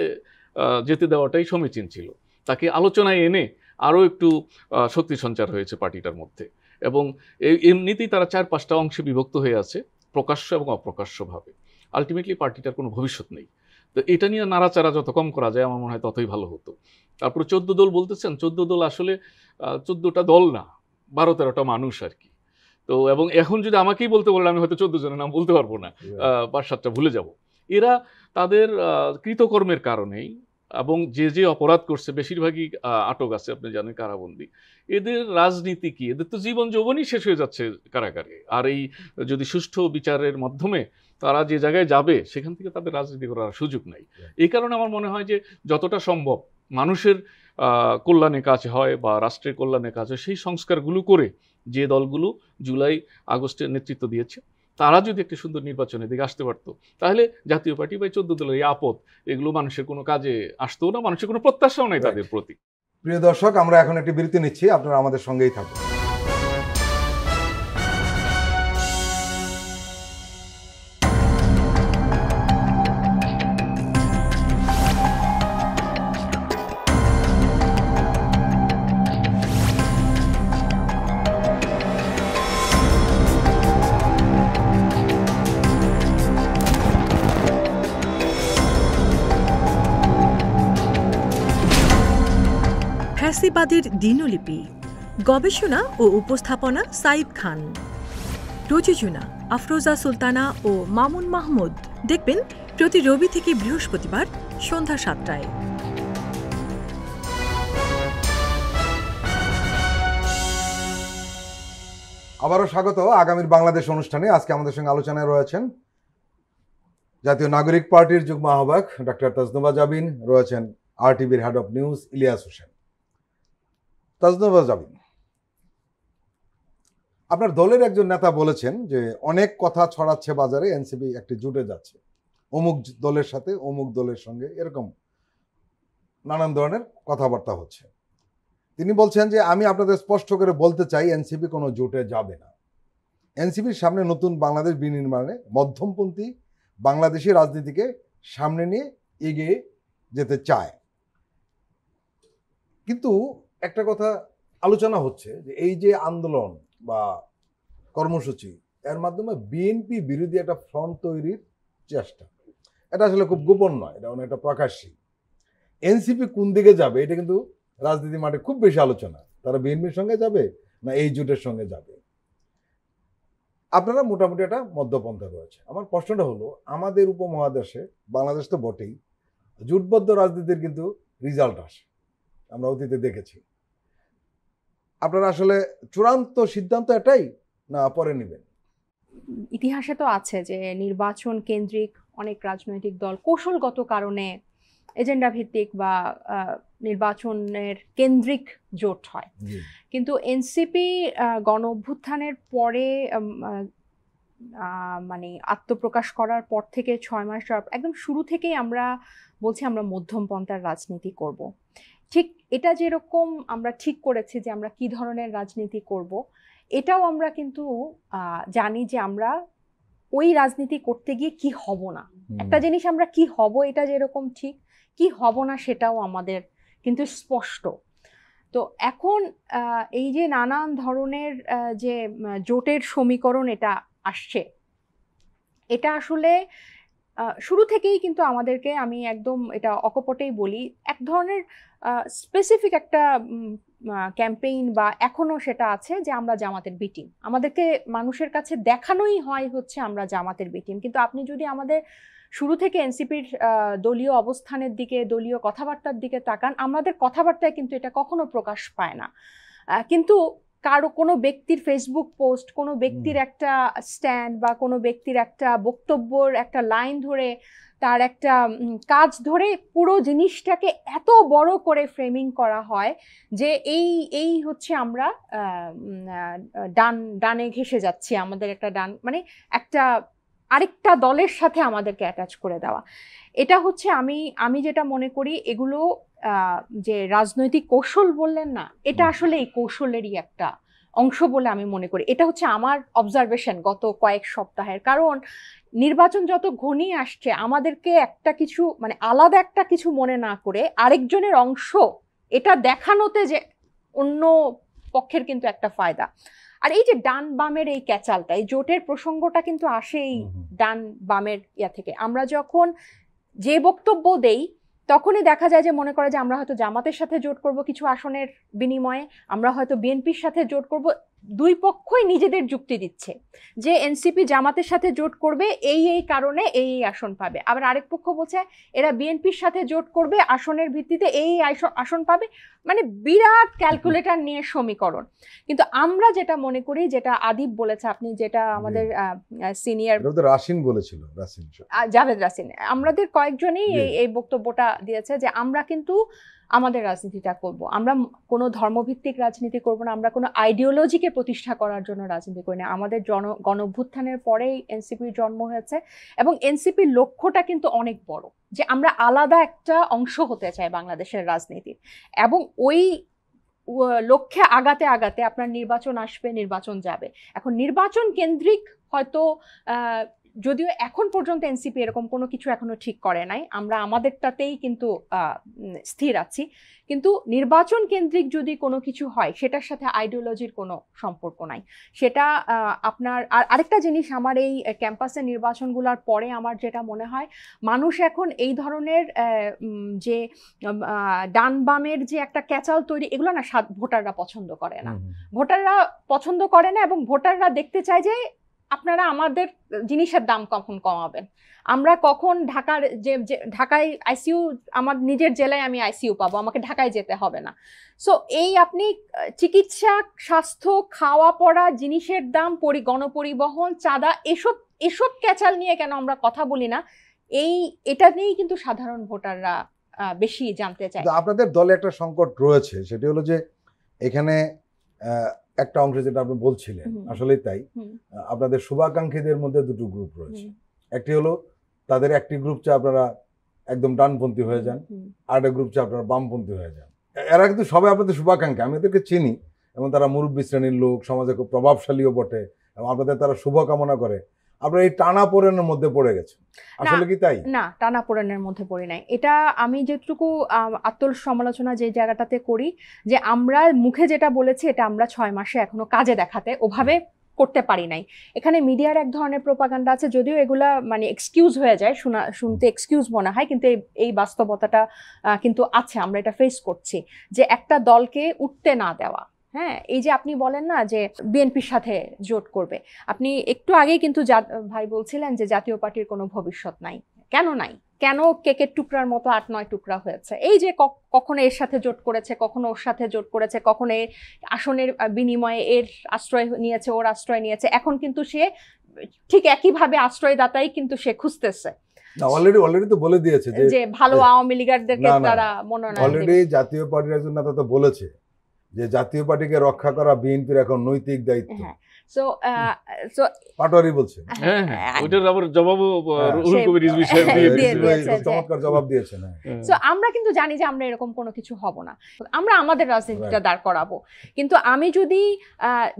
যেতে দেওয়াটাই সমীচীন ছিল। তাকে আলোচনায় এনে আরও একটু শক্তি সঞ্চার হয়েছে পার্টিটার মধ্যে, এবং এমনিতেই তারা 4-5টা অংশে বিভক্ত হয়ে আছে, প্রকাশ্য এবং অপ্রকাশ্যভাবে। আলটিমেটলি পার্টিটার কোনো ভবিষ্যৎ নেই। তো এটা নিয়ে নাড়াচাড়া যত কম করা যায় আমার মনে হয় ততই ভালো হতো। তারপরে 14 দল বলতেছেন, 14 দল আসলে 14টা দল না, 12-13টা মানুষ আর কি। তো এবং এখন যদি আমাকেই বলতে বললে আমি হয়তো 14 জনের নাম বলতে পারবো না, 5-7টা ভুলে যাব। এরা তাদের কৃতকর্মের কারণেই এবং যে অপরাধ করছে বেশিরভাগই আটক আছে, আপনি জানেন, কারাবন্দী। এদের রাজনীতি কি? এদের তো জীবন যৌবনই শেষ হয়ে যাচ্ছে কারাগারে। আর এই যদি সুষ্ঠু বিচারের মাধ্যমে তারা যে জায়গায় যাবে সেখান থেকে তাদের রাজনীতি করার সুযোগ নাই। এই কারণে আমার মনে হয় যে যতটা সম্ভব মানুষের কল্যাণে কাজ হয় বা রাষ্ট্রের কল্যাণে কাজ হয় সেই সংস্কারগুলো করে যে দলগুলো জুলাই আগস্টে নেতৃত্ব দিয়েছে তারা যদি একটি সুন্দর নির্বাচনের দিকে আসতে পারতো তাহলে জাতীয় পার্টি বা 14 দলের এই আপদ এগুলো মানুষের কোনো কাজে আসতো না, মানুষের কোনো প্রত্যাশাও নাই তাদের প্রতি। প্রিয় দর্শক, আমরা এখন একটি বিরতি নিচ্ছি, আপনারা আমাদের সঙ্গেই থাকুন। ফ্যাসিবাদের দিনলিপি, গবেষণা ও উপস্থাপনা সাইদ খান, প্রযোজনা আফরোজা সুলতানা ও মামুন মাহমুদ। দেখবেন প্রতি রবি থেকে বৃহস্পতিবার সন্ধ্যা 7টায়। আবারও স্বাগত আগামীর বাংলাদেশ অনুষ্ঠানে। আজকে আমাদের সঙ্গে আলোচনায় রয়েছেন জাতীয় নাগরিক পার্টির যুগ্ম আহ্বায়ক ডক্টর তাজনুবা জাবিন, রয়েছেন RTVর head of news Ilias Hossain. Taznuba Zabin, আপনার দলের একজন নেতা বলেছেন যে অনেক কথা ছড়াচ্ছে বাজারে, এনসিপি একটি জুটে যাচ্ছে, অমুক দলের সাথে অমুক দলের সঙ্গে, এরকম নানান ধরনের কথাবার্তা হচ্ছে। তিনি বলছেন যে আমি আপনাদের স্পষ্ট করে বলতে চাই এনসিপি কোনো জোটে যাবে না। এনসিপির সামনে নতুন বাংলাদেশ বিনির্মাণে মধ্যমপন্থী বাংলাদেশি রাজনীতিকে সামনে নিয়ে এগিয়ে যেতে চায়। কিন্তু একটা কথা আলোচনা হচ্ছে যে এই যে আন্দোলন বা কর্মসূচি, এর মাধ্যমে বিএনপি বিরোধী একটা ফ্রন্ট তৈরির চেষ্টা, এটা আসলে খুব গোপন নয়, এটা অনেকটা প্রকাশ্যী। এনসিপি কোন দিকে যাবে এটা কিন্তু রাজনীতি মাঠে খুব বেশি আলোচনা, তারা বিএনপির সঙ্গে যাবে না এই জোটের সঙ্গে যাবে। আপনারা মোটামুটি একটা মধ্যপন্থা রয়েছে। আমার প্রশ্নটা হলো, আমাদের উপমহাদেশে, বাংলাদেশ তো বটেই, জোটবদ্ধ রাজনীতির কিন্তু রেজাল্ট আসে, আমরা অতীতে দেখেছি। আপনারা আসলে চূড়ান্ত সিদ্ধান্ত এটাই না পরে নেবেন? ইতিহাসে তো আছে যে নির্বাচন কেন্দ্রিক অনেক রাজনৈতিক দল কৌশলগত কারণে এজেন্ডা ভিত্তিক বা নির্বাচনের কেন্দ্রিক জোট হয়। কিন্তু এনসিপি গণ অভ্যুত্থানের পরে মানে আত্মপ্রকাশ করার পর থেকে 6 মাস একদম শুরু থেকেই আমরা বলছি আমরা মধ্যম পন্থার রাজনীতি করব। ঠিক এটা যেরকম আমরা ঠিক করেছি যে আমরা কি ধরনের রাজনীতি করব, এটাও আমরা কিন্তু জানি যে আমরা ওই রাজনীতি করতে গিয়ে কি হব না। একটা জিনিস আমরা কি হব এটা যেরকম ঠিক, কি হব না সেটাও আমাদের কিন্তু স্পষ্ট। তো এখন এই যে নানান ধরনের যে জোটের সমীকরণ এটা আসছে, এটা আসলে শুরু থেকেই কিন্তু আমাদেরকে, আমি একদম এটা অকপটেই বলি, এক ধরনের স্পেসিফিক একটা ক্যাম্পেইন বা এখনো সেটা আছে যে আমরা জামাতের বি টিম, আমাদেরকে মানুষের কাছে দেখানোই হয় হচ্ছে আমরা জামাতের বি টিম। কিন্তু আপনি যদি আমাদের শুরু থেকে এনসিপির দলীয় অবস্থানের দিকে, দলীয় কথাবার্তার দিকে তাকান, আমাদের কথাবার্তায় কিন্তু এটা কখনো প্রকাশ পায় না। কিন্তু কারো কোনো ব্যক্তির ফেসবুক পোস্ট, কোনো ব্যক্তির একটা স্ট্যান্ড বা কোনো ব্যক্তির একটা বক্তব্যর একটা লাইন ধরে, তার একটা কাজ ধরে পুরো জিনিসটাকে এত বড় করে ফ্রেমিং করা হয় যে এই হচ্ছে আমরা ডানে ঘেঁষে যাচ্ছি, আমাদের একটা ডান মানে একটা আরেকটা দলের সাথে আমাদেরকে অ্যাটাচ করে দেওয়া। এটা হচ্ছে আমি যেটা মনে করি, এগুলো যে রাজনৈতিক কৌশল বললেন না, এটা আসলে এই কৌশলেরই একটা অংশ বলে আমি মনে করি। এটা হচ্ছে আমার অবজারভেশন গত কয়েক সপ্তাহের। কারণ নির্বাচন যত ঘনিয়ে আসছে, আমাদেরকে একটা কিছু মানে আলাদা একটা কিছু মনে না করে আরেকজনের অংশ এটা দেখানোতে যে অন্য পক্ষের কিন্তু একটা ফায়দা। আর এই যে ডান বামের এই ক্যাচালটা, এই জোটের প্রসঙ্গটা কিন্তু আসে এই ডান বামের থেকে। আমরা যখন যে বক্তব্য দেই তখনই দেখা যায় যে মনে করে যে আমরা হয়তো জামাতের সাথে জোট করব কিছু আসনের বিনিময়ে, আমরা হয়তো বিএনপির সাথে জোট করব। দুই পক্ষই নিজেদের যুক্তি দিচ্ছে যে এনসিপি জামাতের সাথে জোট করবে এই কারণে এই আসন পাবে। আবার আরেক পক্ষ বলছে এরা বিএনপির সাথে জোট করবে আসনের ভিত্তিতে এই আসন পাবে, মানে বিরাট ক্যালকুলেটর নিয়ে সমীকরণ। কিন্তু আমরা যেটা মনে করি, যেটা আদিব বলেছে, আপনি যেটা আমাদের সিনিয়র রাশিন বলেছিল, জাভেদ রাসিন, আমাদের কয়েকজনই জি। এই বক্তব্যটা দিয়েছে যে আমরা কিন্তু আমাদের রাজনীতিটা করব, আমরা কোনো ধর্মভিত্তিক রাজনীতি করব না, আমরা কোনো আইডিওলজিকে প্রতিষ্ঠা করার জন্য রাজনীতি করি না। আমাদের গণ অভ্যুত্থানের পরেই এনসিপির জন্ম হয়েছে এবং এনসিপির লক্ষ্যটা কিন্তু অনেক বড়, যে আমরা আলাদা একটা অংশ হতে চাই বাংলাদেশের রাজনীতির, এবং ওই লক্ষ্যে আগাতে আগাতে আপনার নির্বাচন আসবে, নির্বাচন যাবে। এখন নির্বাচন কেন্দ্রিক হয়তো যদিও এখন পর্যন্ত এনসিপি এরকম কোনো কিছু এখনো ঠিক করে নাই, আমরা আমাদেরটাতেই কিন্তু স্থির আছি, কিন্তু নির্বাচন কেন্দ্রিক যদি কোনো কিছু হয় সেটার সাথে আইডিওলজির কোনো সম্পর্ক নাই। সেটা আপনার আরেকটা জিনিস, আমার এই ক্যাম্পাসের নির্বাচনগুলোর পরে আমার যেটা মনে হয়, মানুষ এখন এই ধরনের যে ডান বামের যে একটা ক্যাচাল তৈরি, এগুলো না ভোটাররা পছন্দ করে না, ভোটাররা পছন্দ করে না, এবং ভোটাররা দেখতে চায় যে আপনারা আমাদের জিনিসের দাম কখন কমাবেন, আমরা কখন ঢাকায় আইসিইউ, আমার নিজের জেলায় আমি আইসিইউ পাবো, আমাকে ঢাকায় যেতে হবে না। সো এই আপনি চিকিৎসা, স্বাস্থ্য, খাওয়া পড়া, জিনিসের দাম, গণপরিবহন, চাঁদা, এসব ক্যাচাল নিয়ে কেন আমরা কথা বলি না, এটা নিয়েই কিন্তু সাধারণ ভোটাররা বেশি জানতে চায়। আপনাদের দলে একটা সংকট রয়েছে, সেটি হলো যে এখানে একটা অংশ যেটা আপনি বলছিলেন আসলেই তাই, আপনাদের শুভাকাঙ্ক্ষীদের মধ্যে দুটো গ্রুপ রয়েছে। একটি হলো তাদের একটি গ্রুপ চায় আপনারা একদম ডানপন্থী হয়ে যান, আর একটা গ্রুপ চায় আপনারা বামপন্থী হয়ে যান। এরা কিন্তু সবাই আপনাদের শুভাকাঙ্ক্ষী, আমি এদেরকে চিনি, এবং তারা মুরব্বী শ্রেণীর লোক, সমাজে খুব প্রভাবশালীও বটে, এবং আপনাদের তারা শুভকামনা করে। আপনারা এই টানাপোড়েনের মধ্যে পড়ে গেছে, আসলে কি তাই? না, টানাপোড়েনের মধ্যে পড়ি নাই। এটা আমি যেটুকু আত্ম সমালোচনা যে জায়গাটাতে করি, যে আমরা মুখে যেটা বলেছি এটা আমরা 6 মাসে এখনো কাজে দেখাতে ওভাবে করতে পারি নাই। এখানে মিডিয়ার এক ধরনের প্রোপাগান্ডা আছে, যদিও এগুলা মানে এক্সকিউজ হয়ে যায়, শুনতে এক্সকিউজ মনে হয়, কিন্তু এই বাস্তবতাটা কিন্তু আছে, আমরা এটা ফেস করছি, যে একটা দলকে উঠতে না দেওয়া। হ্যাঁ, এই যে আপনি বলেন না যে বিএনপির সাথে জোট করবে, আপনি একটু আগেই কিন্তু ভাই বলছিলেন যে জাতীয় পার্টির কোনো ভবিষ্যৎ নাই। কেন নাই? কেন কেকের টুকরার মতো 8-9 টুকরা হয়েছে? এই যে কখনো এর সাথে জোট করেছে, কখনো ওর সাথে জোট করেছে, কখনো এর আসনের বিনিময়ে এর আশ্রয় নিয়েছে, ওর আশ্রয় নিয়েছে, এখন কিন্তু সে ঠিক একইভাবে আশ্রয়দাতাই কিন্তু সে খুঁজতেছে। অলরেডি তো বলে দিয়েছে যে ভালো আওয়ামী লীগারদেরকে তারা মনোনয়ন অলরেডি জাতীয় পার্টির একজন নেতা তো বলেছে যে জাতীয় পার্টিকে রক্ষা করা বিএনপির এখন নৈতিক দায়িত্ব। সো পাটোয়ারি বলছে, ওইটার আবার জবাবও রুহুল কবির রিজভী সাহেব চমৎকার জবাব দিয়েছেন। সো আমরা কিন্তু জানি যে আমরা এরকম কোনো কিছু হব না, আমরা আমাদের রাজনীতিটা দাঁড় করাবো। কিন্তু আমি যদি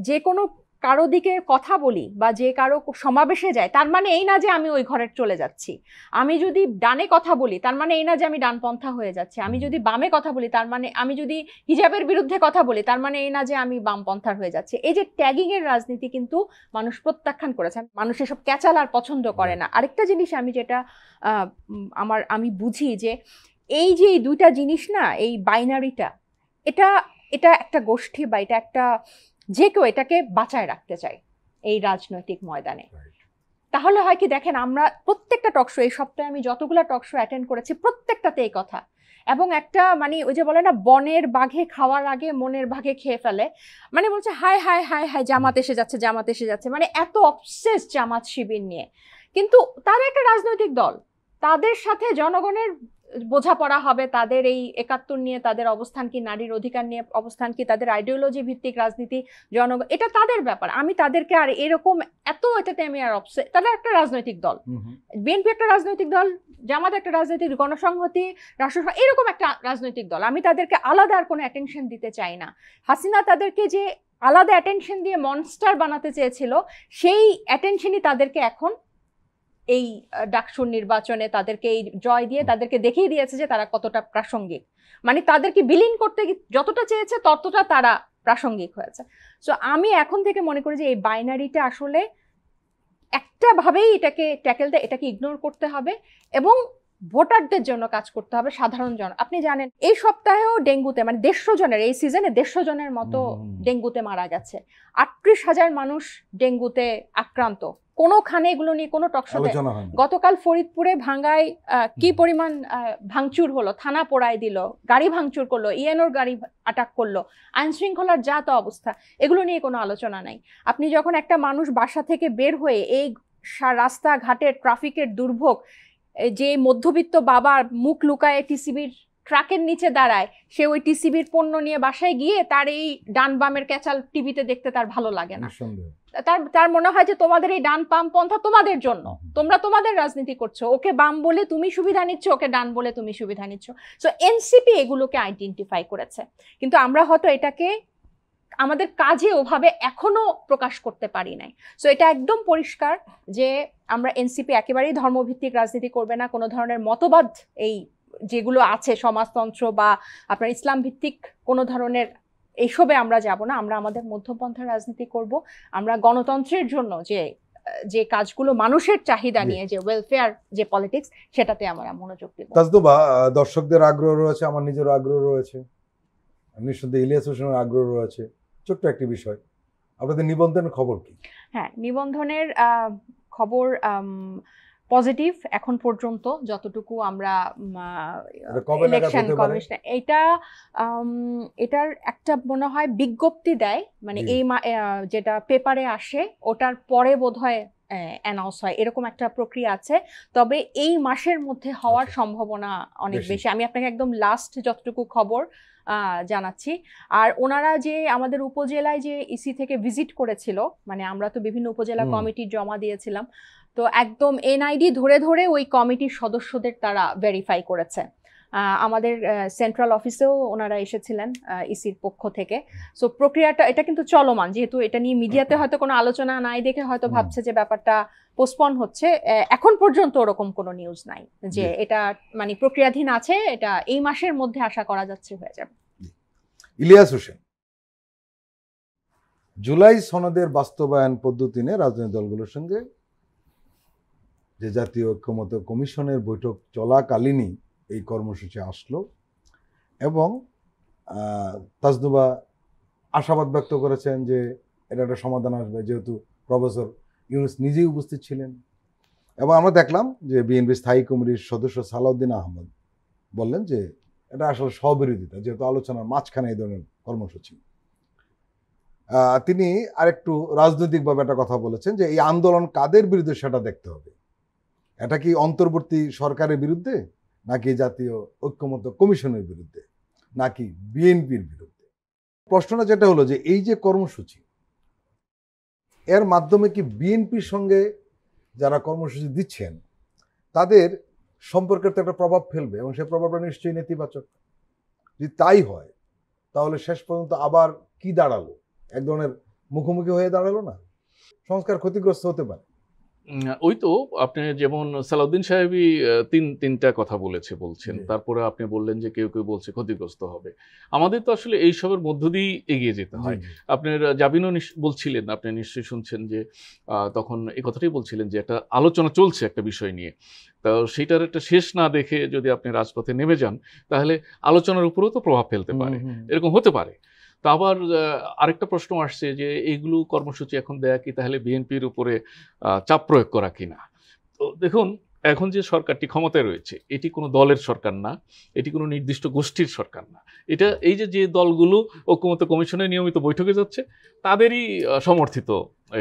যে কোনো কারো দিকে কথা বলি বা যে কারো সমাবেশে যায়, তার মানে এই না যে আমি ওই ঘরে চলে যাচ্ছি। আমি যদি ডানে কথা বলি, তার মানে এই না যে আমি ডানপন্থা হয়ে যাচ্ছি। আমি যদি বামে কথা বলি, তার মানে আমি যদি হিজাবের বিরুদ্ধে কথা বলি, তার মানে এই না যে আমি বামপন্থার হয়ে যাচ্ছি। এই যে ট্যাগিং এর রাজনীতি কিন্তু মানুষ প্রত্যাখ্যান করেছে, মানুষ এসব ক্যাচাল আর পছন্দ করে না। আরেকটা জিনিস আমি যেটা আমি বুঝি যে এই যে এই দুইটা জিনিস না, এই বাইনারিটা, এটা একটা গোষ্ঠী বা এটা একটা যে কেউ এটাকে বাঁচায় রাখতে চায় এই রাজনৈতিক ময়দানে। তাহলে হয় কি, দেখেন আমরা প্রত্যেকটা টকশো, এই সপ্তাহে আমি যতগুলো টকশো অ্যাটেন্ড করেছি প্রত্যেকটাতে এই কথা, এবং একটা মানে ওই যে বলে না, বনের বাঘে খাওয়ার আগে মনের বাঘে খেয়ে ফেলে, মানে বলছে হায় হায় হায় হায় জামাত এসে যাচ্ছে, জামাত এসে যাচ্ছে, মানে এত অবসেস জামাত শিবির নিয়ে। কিন্তু তারা একটা রাজনৈতিক দল, তাদের সাথে জনগণের বোঝাপড়া হবে, তাদের এই 71 নিয়ে তাদের অবস্থান কি, নারীর অধিকার নিয়ে অবস্থান কি, তাদের আইডিওলজি ভিত্তিক রাজনীতি, জনগণ, এটা তাদের ব্যাপার। আমি তাদেরকে আর এরকম এটাতে আমি আর অবসেস, তারা একটা রাজনৈতিক দল, বিএনপি একটা রাজনৈতিক দল, জামাত একটা রাজনৈতিক, গণসংহতি, রাষ্ট্র এরকম একটা রাজনৈতিক দল। আমি তাদেরকে আলাদা আর কোনো অ্যাটেনশন দিতে চাই না। হাসিনা তাদেরকে যে আলাদা অ্যাটেনশন দিয়ে মনস্টার বানাতে চেয়েছিল, সেই অ্যাটেনশনই তাদেরকে এখন এই ডাকসুর নির্বাচনে তাদেরকে এই জয় দিয়ে তাদেরকে দেখিয়ে দিয়েছে যে তারা কতটা প্রাসঙ্গিক। মানে তাদেরকে বিলীন করতে যতটা চেয়েছে ততটা তারা প্রাসঙ্গিক হয়েছে। সো আমি এখন থেকে মনে করি যে এই বাইনারিটা আসলে একটা ভাবেই এটাকে এটাকে ইগনোর করতে হবে এবং ভোটারদের জন্য কাজ করতে হবে, সাধারণ জন। আপনি জানেন এই সপ্তাহেও ডেঙ্গুতে মানে 150 জনের, এই সিজনে 150 জনের মতো ডেঙ্গুতে মারা গেছে। 38,000 মানুষ ডেঙ্গুতে আক্রান্ত। কোনোখানে এগুলো নিয়ে কোনো টকশোতে আলোচনা হয় না। গতকাল ফরিদপুরে ভাঙ্গায় কি পরিমাণ ভাঙচুর হলো, থানা পোড়ায় দিল, গাড়ি ভাঙচুর করলো, ইএনওর গাড়ি আটক করলো, আইন শৃঙ্খলার যা তো অবস্থা, এগুলো নিয়ে কোনো আলোচনা নাই। আপনি যখন একটা মানুষ বাসা থেকে বের হয়ে এই রাস্তাঘাটের ট্রাফিকের দুর্ভোগ, যে মধ্যবিত্ত বাবার মুখ লুকায় টিসিবির ট্রাকের নিচে দাঁড়ায়, সে ওই টিসিবির পণ্য নিয়ে বাসায় গিয়ে তার এই ডান বামের ক্যাচাল টিভিতে দেখতে তার ভালো লাগে না। তার মনে হয় যে তোমাদের এই ডান বাম পন্থা তোমাদের জন্য, তোমরা তোমাদের রাজনীতি করছো, ওকে বাম বলে তুমি সুবিধা নিচ্ছ, ওকে ডান বলে তুমি সুবিধা নিচ্ছ। সো এনসিপি এগুলোকে আইডেন্টিফাই করেছে, কিন্তু আমরা হয়তো এটাকে আমাদের কাজে ওভাবে এখনো প্রকাশ করতে পারি নাই। সো এটা একদম পরিষ্কার যে আমরা এনসিপি একেবারেই ধর্মভিত্তিক রাজনীতি করবে না। কোনো ধরনের মতবাদ এই যেগুলো আছে সমাজতন্ত্র বা আপনার ইসলাম ভিত্তিক কোনো ধরনের এইসবে আমরা যাব না। আমরা আমাদের মধ্যপন্থার রাজনীতি করব। আমরা গণতন্ত্রের জন্য যে কাজগুলো মানুষের চাহিদা নিয়ে, যে ওয়েলফেয়ার যে পলিটিক্স, সেটাতে আমরা মনোযোগ দেব। তাজদুবা, দর্শকদের আগ্রহ রয়েছে, আমার নিজের আগ্রহ রয়েছে, নিঃসন্দেহে ইলিয়াস হোসেনের আগ্রহ রয়েছে। ছোট্ট একটি বিষয়, আপনাদের নিবন্ধনের খবর কি? হ্যাঁ, নিবন্ধনের খবর পজিটিভ এখন পর্যন্ত, যতটুকু আমরা ইলেকশন কমিশন এটার একটা মনে হয় বিজ্ঞপ্তি দেয়, মানে এই যেটা পেপারে আসে ওটার পরে বোধহয় অ্যানাউন্স হয়, এরকম একটা প্রক্রিয়া আছে। তবে এই মাসের মধ্যে হওয়ার সম্ভাবনা অনেক বেশি। আমি আপনাকে একদম লাস্ট যতটুকু খবর জানাচ্ছি। আর ওনারা যে আমাদের উপজেলায় যে ইসি থেকে ভিজিট করেছিল, মানে আমরা তো বিভিন্ন উপজেলা কমিটি জমা দিয়েছিলাম, তো একদম এনআইডি ধরে ধরে ওই কমিটির সদস্যদের তারা ভেরিফাই করেছে। আমাদের সেন্ট্রাল অফিসেও ওনারা এসেছিলেন ইসির পক্ষ থেকে। সো প্রক্রিয়াটা এটা কিন্তু চলমান, যেহেতু এটা নিয়ে মিডিয়াতে হয়তো কোনো আলোচনা নাই দেখে হয়তো ভাবছে যে ব্যাপারটা পোস্টপন হচ্ছে। এখন পর্যন্ত ওরকম কোনো নিউজ নাই যে এটা মানে প্রক্রিয়াধীন আছে, এটা এই মাসের মধ্যে আশা করা যাচ্ছে হয়ে যাবে। ইলিয়াস হোসেন, জুলাই সনদের বাস্তবায়ন পদ্ধতি নিয়ে রাজনৈতিক দলগুলোর সঙ্গে যে জাতীয় ঐক্যমত্য কমিশনের বৈঠক চলাকালীনই এই কর্মসূচি আসলো, এবং তাজদুবা আশাবাদ ব্যক্ত করেছেন যে এটা একটা সমাধান আসবে, যেহেতু প্রফেসর ইউনুস নিজেই উপস্থিত ছিলেন। এবং আমরা দেখলাম যে বিএনপি স্থায়ী কমিটির সদস্য সালাউদ্দিন আহমদ বললেন যে এটা আসলে স্ববিরোধিতা, যেহেতু আলোচনার মাঝখানে এই ধরনের কর্মসূচি। তিনি আরেকটু রাজনৈতিকভাবে একটা কথা বলেছেন যে এই আন্দোলন কাদের বিরুদ্ধে সেটা দেখতে হবে। এটা কি অন্তর্বর্তী সরকারের বিরুদ্ধে, নাকি জাতীয় ঐক্যমত্য কমিশনের বিরুদ্ধে, নাকি বিএনপির বিরুদ্ধে? প্রশ্নটা যেটা হলো যে এই যে কর্মসূচি, এর মাধ্যমে কি বিএনপির সঙ্গে যারা কর্মসূচি দিচ্ছেন তাদের সম্পর্কে তো একটা প্রভাব ফেলবে, এবং সেই প্রভাবটা নিশ্চয়ই নেতিবাচক। যদি তাই হয় তাহলে শেষ পর্যন্ত আবার কি দাঁড়ালো? এক ধরনের মুখোমুখি হয়ে দাঁড়ালো না? সংস্কার ক্ষতিগ্রস্ত হতে পারে। ওই তো আপনি যেমন সালাউদ্দিন সাহেবই তিনটা কথা বলছেন, তারপরে আপনি বললেন যে কেউ কেউ বলছে ক্ষতিগ্রস্ত হবে। আমাদের তো আসলে এই সবের মধ্য দিয়েই এগিয়ে যেতে হয়। আপনার জাবিনও বলছিলেন, আপনি নিশ্চয়ই শুনছেন যে তখন এই কথাটাই বলছিলেন যে একটা আলোচনা চলছে একটা বিষয় নিয়ে, তো সেটার একটা শেষ না দেখে যদি আপনি রাজপথে নেমে যান তাহলে আলোচনার উপরেও তো প্রভাব ফেলতে পারে, এরকম হতে পারে। তো আবার আরেকটা প্রশ্ন আসছে যে এইগুলো কর্মসূচি এখন দেয়া কি তাহলে বিএনপির উপরে চাপ প্রয়োগ করা কিনা। তো দেখুন, এখন যে সরকারটি ক্ষমতায় রয়েছে এটি কোনো দলের সরকার না, এটি কোনো নির্দিষ্ট গোষ্ঠীর সরকার না। এটা এই যে দলগুলো ঐক্যমত্য কমিশনের নিয়মিত বৈঠকে যাচ্ছে তাদেরই সমর্থিত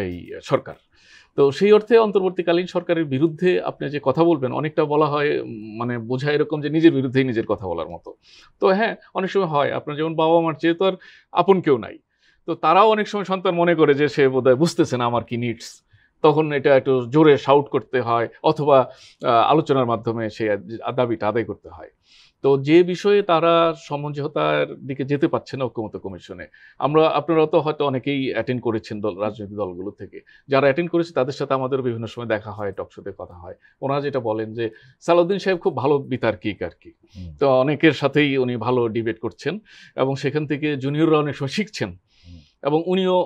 এই সরকার। তো সেই অর্থে অন্তর্বর্তীকালীন সরকারের বিরুদ্ধে আপনি যে কথা বলবেন, অনেকটা বলা হয় মানে বোঝায় এরকম যে নিজের বিরুদ্ধেই নিজের কথা বলার মতো। তো হ্যাঁ, অনেক সময় হয়, আপনার যেমন বাবা মার চেয়ে তো আর আপন কেউ নাই, তো তারাও অনেক সময় সন্তান মনে করে যে সে বোধহয় বুঝতেছে না আমার কি নিডস, তখন এটা একটু জোরে শাউট করতে হয় অথবা আলোচনার মাধ্যমে সেই দাবিটা আদায় করতে হয়। তো যে বিষয়ে তারা সমঝোতার দিকে যেতে পারছে না ঐক্যমত্য কমিশনে, আপনারা তো হয়তো অনেকেই অ্যাটেন্ড করেছেন রাজনৈতিক দলগুলো থেকে, যারা অ্যাটেন্ড করেছে তাদের সাথে আমাদের বিভিন্ন সময় দেখা হয়, টকশোতে কথা হয়। ওনারা যেটা বলেন যে সালাউদ্দিন সাহেব খুব ভালো বিতার্কিক আর কি, তো অনেকের সাথেই উনি ভালো ডিবেট করছেন এবং সেখান থেকে জুনিয়ররা অনেক সময় শিখছেন, এবং উনিও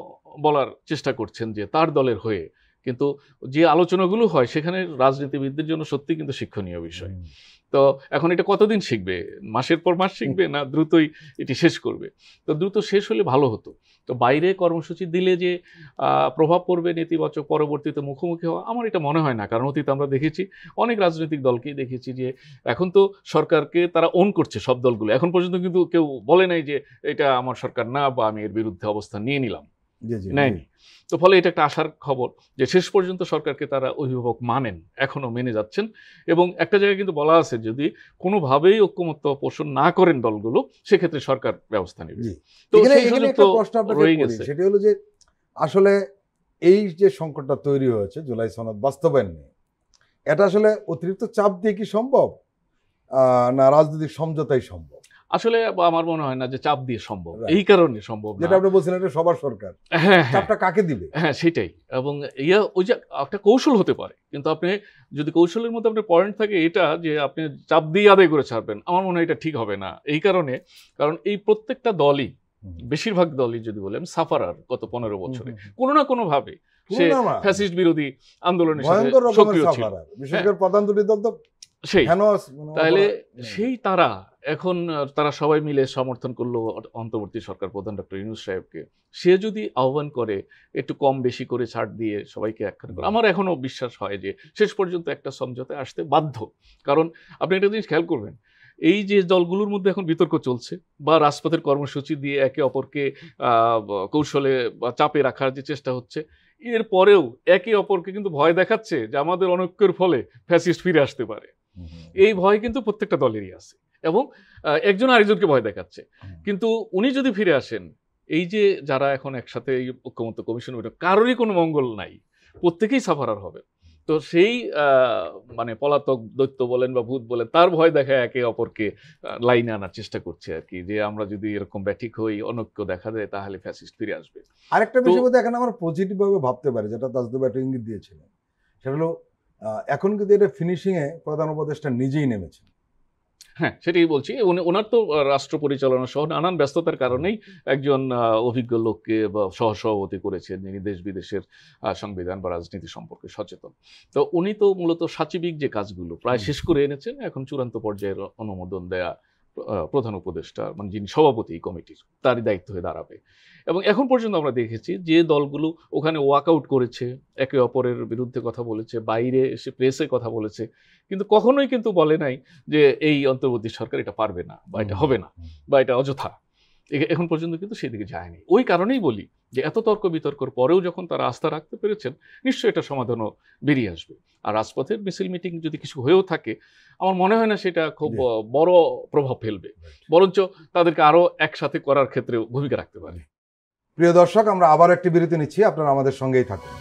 বলার চেষ্টা করছেন যে তার দলের হয়ে। কিন্তু যে আলোচনাগুলো হয় সেখানে রাজনীতিবিদদের জন্য সত্যি কিন্তু শিক্ষণীয় বিষয়। তো এখন এটা কতদিন শিখবে, মাসের পর মাস শিখবে না দ্রুতই এটি শেষ করবে? তো দ্রুত শেষ হলে ভালো হতো। তো বাইরে কর্মসূচি দিলে যে প্রভাব পড়বে নেতিবাচক পরবর্তীতে মুখোমুখি হওয়া, আমার এটা মনে হয় না। কারণ অতীতে আমরা দেখেছি, অনেক রাজনৈতিক দলকেই দেখেছি যে এখন তো সরকারকে তারা ওন করছে সব দলগুলো। এখন পর্যন্ত কিন্তু কেউ বলে নাই যে এটা আমার সরকার না বা আমি এর বিরুদ্ধে অবস্থান নিয়ে নিলাম, নেয়নি। তো ফলে এটা একটা আশার খবর যে শেষ পর্যন্ত সরকারকে তারা অভিভাবক মানেন, এখনো মেনে যাচ্ছেন। এবং একটা জায়গায় কিন্তু বলা আছে যদি কোনোভাবেই ঐক্যমত্য পোষণ না করেন দলগুলো, সেক্ষেত্রে সরকার ব্যবস্থা নেবে। তো সেই সুযোগ তো রয়ে গেছে। সেটি হলো যে আসলে এই যে সংকটটা তৈরি হয়েছে জুলাই সনদ বাস্তবায়ন নিয়ে, এটা আসলে অতিরিক্ত চাপ দিয়ে কি সম্ভব, না রাজনৈতিক সমঝোতাই সম্ভব? আসলে আমার মনে হয় না যে চাপ দিয়ে সম্ভব, এই কারণে সম্ভব না। যেটা আপনি বলছিলেন এটা সবার সরকার, চাপটা কাকে দিবে? হ্যাঁ সেটাই। এবং ওই যে একটা কৌশল হতে পারে, কিন্তু আপনি যদি কৌশলের মধ্যে আপনার পয়েন্ট থাকে এটা যে আপনি চাপ দিয়ে আদায় করে ছাড়বেন, আমার মনে হয় এটা ঠিক হবে না। এই কারণে, কারণ এই প্রত্যেকটা দলই, বেশিরভাগ দলই যদি বলেন সাফারার গত 15 বছরে কোনো না কোনো ভাবে সে ফ্যাসিস্ট বিরোধী আন্দোলনের সাথে সক্রিয় ছিল। বিশেষ করে প্রধান দুটি দল তো সেই, তাহলে সেই তারা সবাই মিলে সমর্থন করলো অন্তর্বর্তী সরকার প্রধান ডক্টর ইউনূস সাহেবকে। সে যদি আহ্বান করে একটু কম বেশি করে ছাড় দিয়ে সবাইকে একখানে করে, আমার এখনো বিশ্বাস হয় যে শেষ পর্যন্ত একটা সমঝোতায় আসতে বাধ্য। কারণ আপনি একটা জিনিস খেয়াল করবেন, এই যে দলগুলোর মধ্যে এখন বিতর্ক চলছে বা রাজপথের কর্মসূচি দিয়ে একে অপরকে কৌশলে বা চাপে রাখার যে চেষ্টা হচ্ছে, এর পরেও একে অপরকে কিন্তু ভয় দেখাচ্ছে যে আমাদের অনৈক্যের ফলে ফ্যাসিস্ট ফিরে আসতে পারে। এই ভয় কিন্তু প্রত্যেকটা দলেরই আছে এবং একজন আরেকজনকে ভয় দেখাচ্ছে। কিন্তু উনি যদি ফিরে আসেন, এই যে যারা এখন একসাথে এই ঐক্যমত্য কমিশন, কারোরই কোনো মঙ্গল নাই, প্রত্যেকেই সাফারার হবে। তো সেই মানে পলাতক দৈত্য বলেন বা ভূত বলেন, তার ভয় দেখায় একে অপরকে লাইনে আনার চেষ্টা করছে আর কি, যে আমরা যদি এরকম ব্যাঠিক হই, অনৈক্য দেখা দেয়, তাহলে ফ্যাসিস্ট ফিরে আসবে। আরেকটা বিষয় বোধহয় এখন আমরা পজিটিভ ভাবে ভাবতে পারি, যেটা তাজদুব একটা ইঙ্গিত দিয়েছিলেন, সেটা হলো এখন কিন্তু এটা ফিনিশিংয়ে প্রধান উপদেষ্টা নিজেই নেমেছেন। হ্যাঁ সেটাই বলছি, ওনার তো রাষ্ট্র পরিচালনা সহ নানান ব্যস্ততার কারণেই একজন অভিজ্ঞ লোককে বা সহসভাপতি করেছেন, যিনি দেশ বিদেশের সংবিধান বা রাজনীতি সম্পর্কে সচেতন। তো উনি তো মূলত সাচিবিক যে কাজগুলো প্রায় শেষ করে এনেছেন, এখন চূড়ান্ত পর্যায়ের অনুমোদন দেয়া প্রধান উপদেষ্টা, মানে যিনি সভাপতি কমিটির, তারই দায়িত্ব হয়ে দাঁড়াবে। এবং এখন পর্যন্ত আমরা দেখেছি যে দলগুলো ওখানে ওয়াকআউট করেছে, একে অপরের বিরুদ্ধে কথা বলেছে, বাইরে এসে প্রেসে কথা বলেছে, কিন্তু কখনোই কিন্তু বলে নাই যে এই অন্তর্বর্তী সরকার এটা পারবে না বা এটা হবে না বা এটা অযথা। এখন পর্যন্ত কিন্তু সেদিকে যায়নি। ওই কারণেই বলি যে এত তর্ক বিতর্কর পরেও যখন তারা আস্থা রাখতে পেরেছেন, নিশ্চয়ই এটা সমাধানও বেরিয়ে আসবে। আর রাজপথের মিছিল মিটিং যদি কিছু হয়েও থাকে, আমার মনে হয় না সেটা খুব বড় প্রভাব ফেলবে, বরঞ্চ তাদেরকে আরো একসাথে করার ক্ষেত্রে ভূমিকা রাখতে পারে। প্রিয় দর্শক, আমরা আবার একটি বিরতি নিচ্ছি, আপনারা আমাদের সঙ্গেই থাকুন।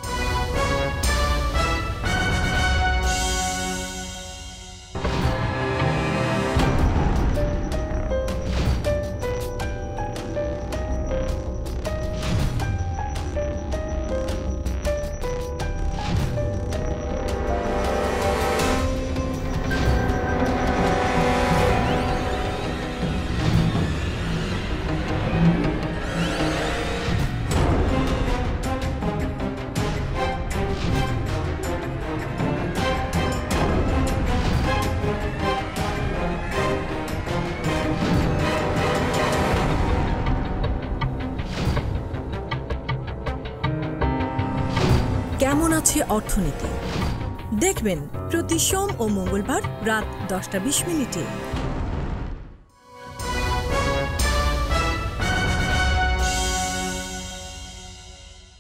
কেমন আছে অর্থনীতি দেখবেন প্রতি সোম ও মঙ্গলবার রাত 10:20।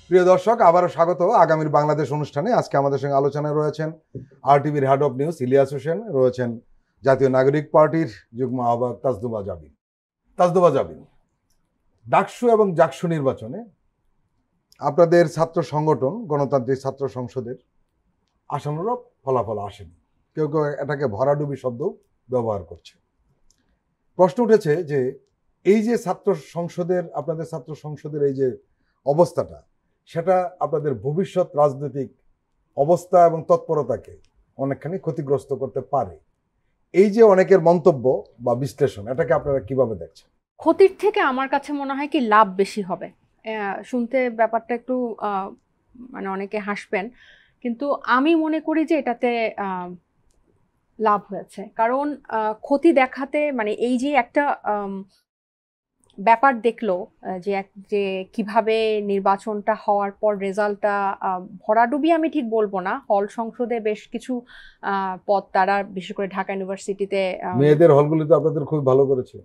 প্রিয় দর্শক, আবারও স্বাগত আগামীর বাংলাদেশ অনুষ্ঠানে। আজকে আমাদের সঙ্গে আলোচনায় রয়েছেন RTVর head of news Ilias Hossain, রয়েছেন জাতীয় নাগরিক পার্টির যুগ্ম আহ্বায়ক তাজদুবা জাবিন। তাজদুবা জাবিন, ডাকসু এবং জাকসু নির্বাচনে আপনাদের ছাত্র সংগঠন গণতান্ত্রিক ছাত্র সংসদের আশানুরূপ ফলাফল আসেনি, কেউ কেউ এটাকে ভরাডুবি শব্দ ব্যবহার করছে। প্রশ্ন উঠেছে যে এই যে আপনাদের ছাত্র সংসদের এই যে অবস্থাটা, সেটা আপনাদের ভবিষ্যৎ রাজনৈতিক অবস্থা এবং তৎপরতাকে অনেকখানি ক্ষতিগ্রস্ত করতে পারে। এই যে অনেকের মন্তব্য বা বিশ্লেষণ, এটাকে আপনারা কিভাবে দেখছেন? ক্ষতির থেকে আমার কাছে মনে হয় কি লাভ বেশি হবে। শুনতে ব্যাপারটা একটু মানে অনেকে হাসবেন, কিন্তু আমি মনে করি যে এটাতে লাভ হয়েছে, কারণ ক্ষতি দেখাতে মানে এই যে একটা ব্যাপার দেখলো যে কিভাবে নির্বাচনটা হওয়ার পর রেজাল্টটা ভরাডুবি আমি ঠিক বলবো না, হল সংসদে বেশ কিছু পদ তারা বিশেষ করে ঢাকা ইউনিভার্সিটিতে মেয়েদের হলগুলো তো আপনাদের খুব ভালো করেছে,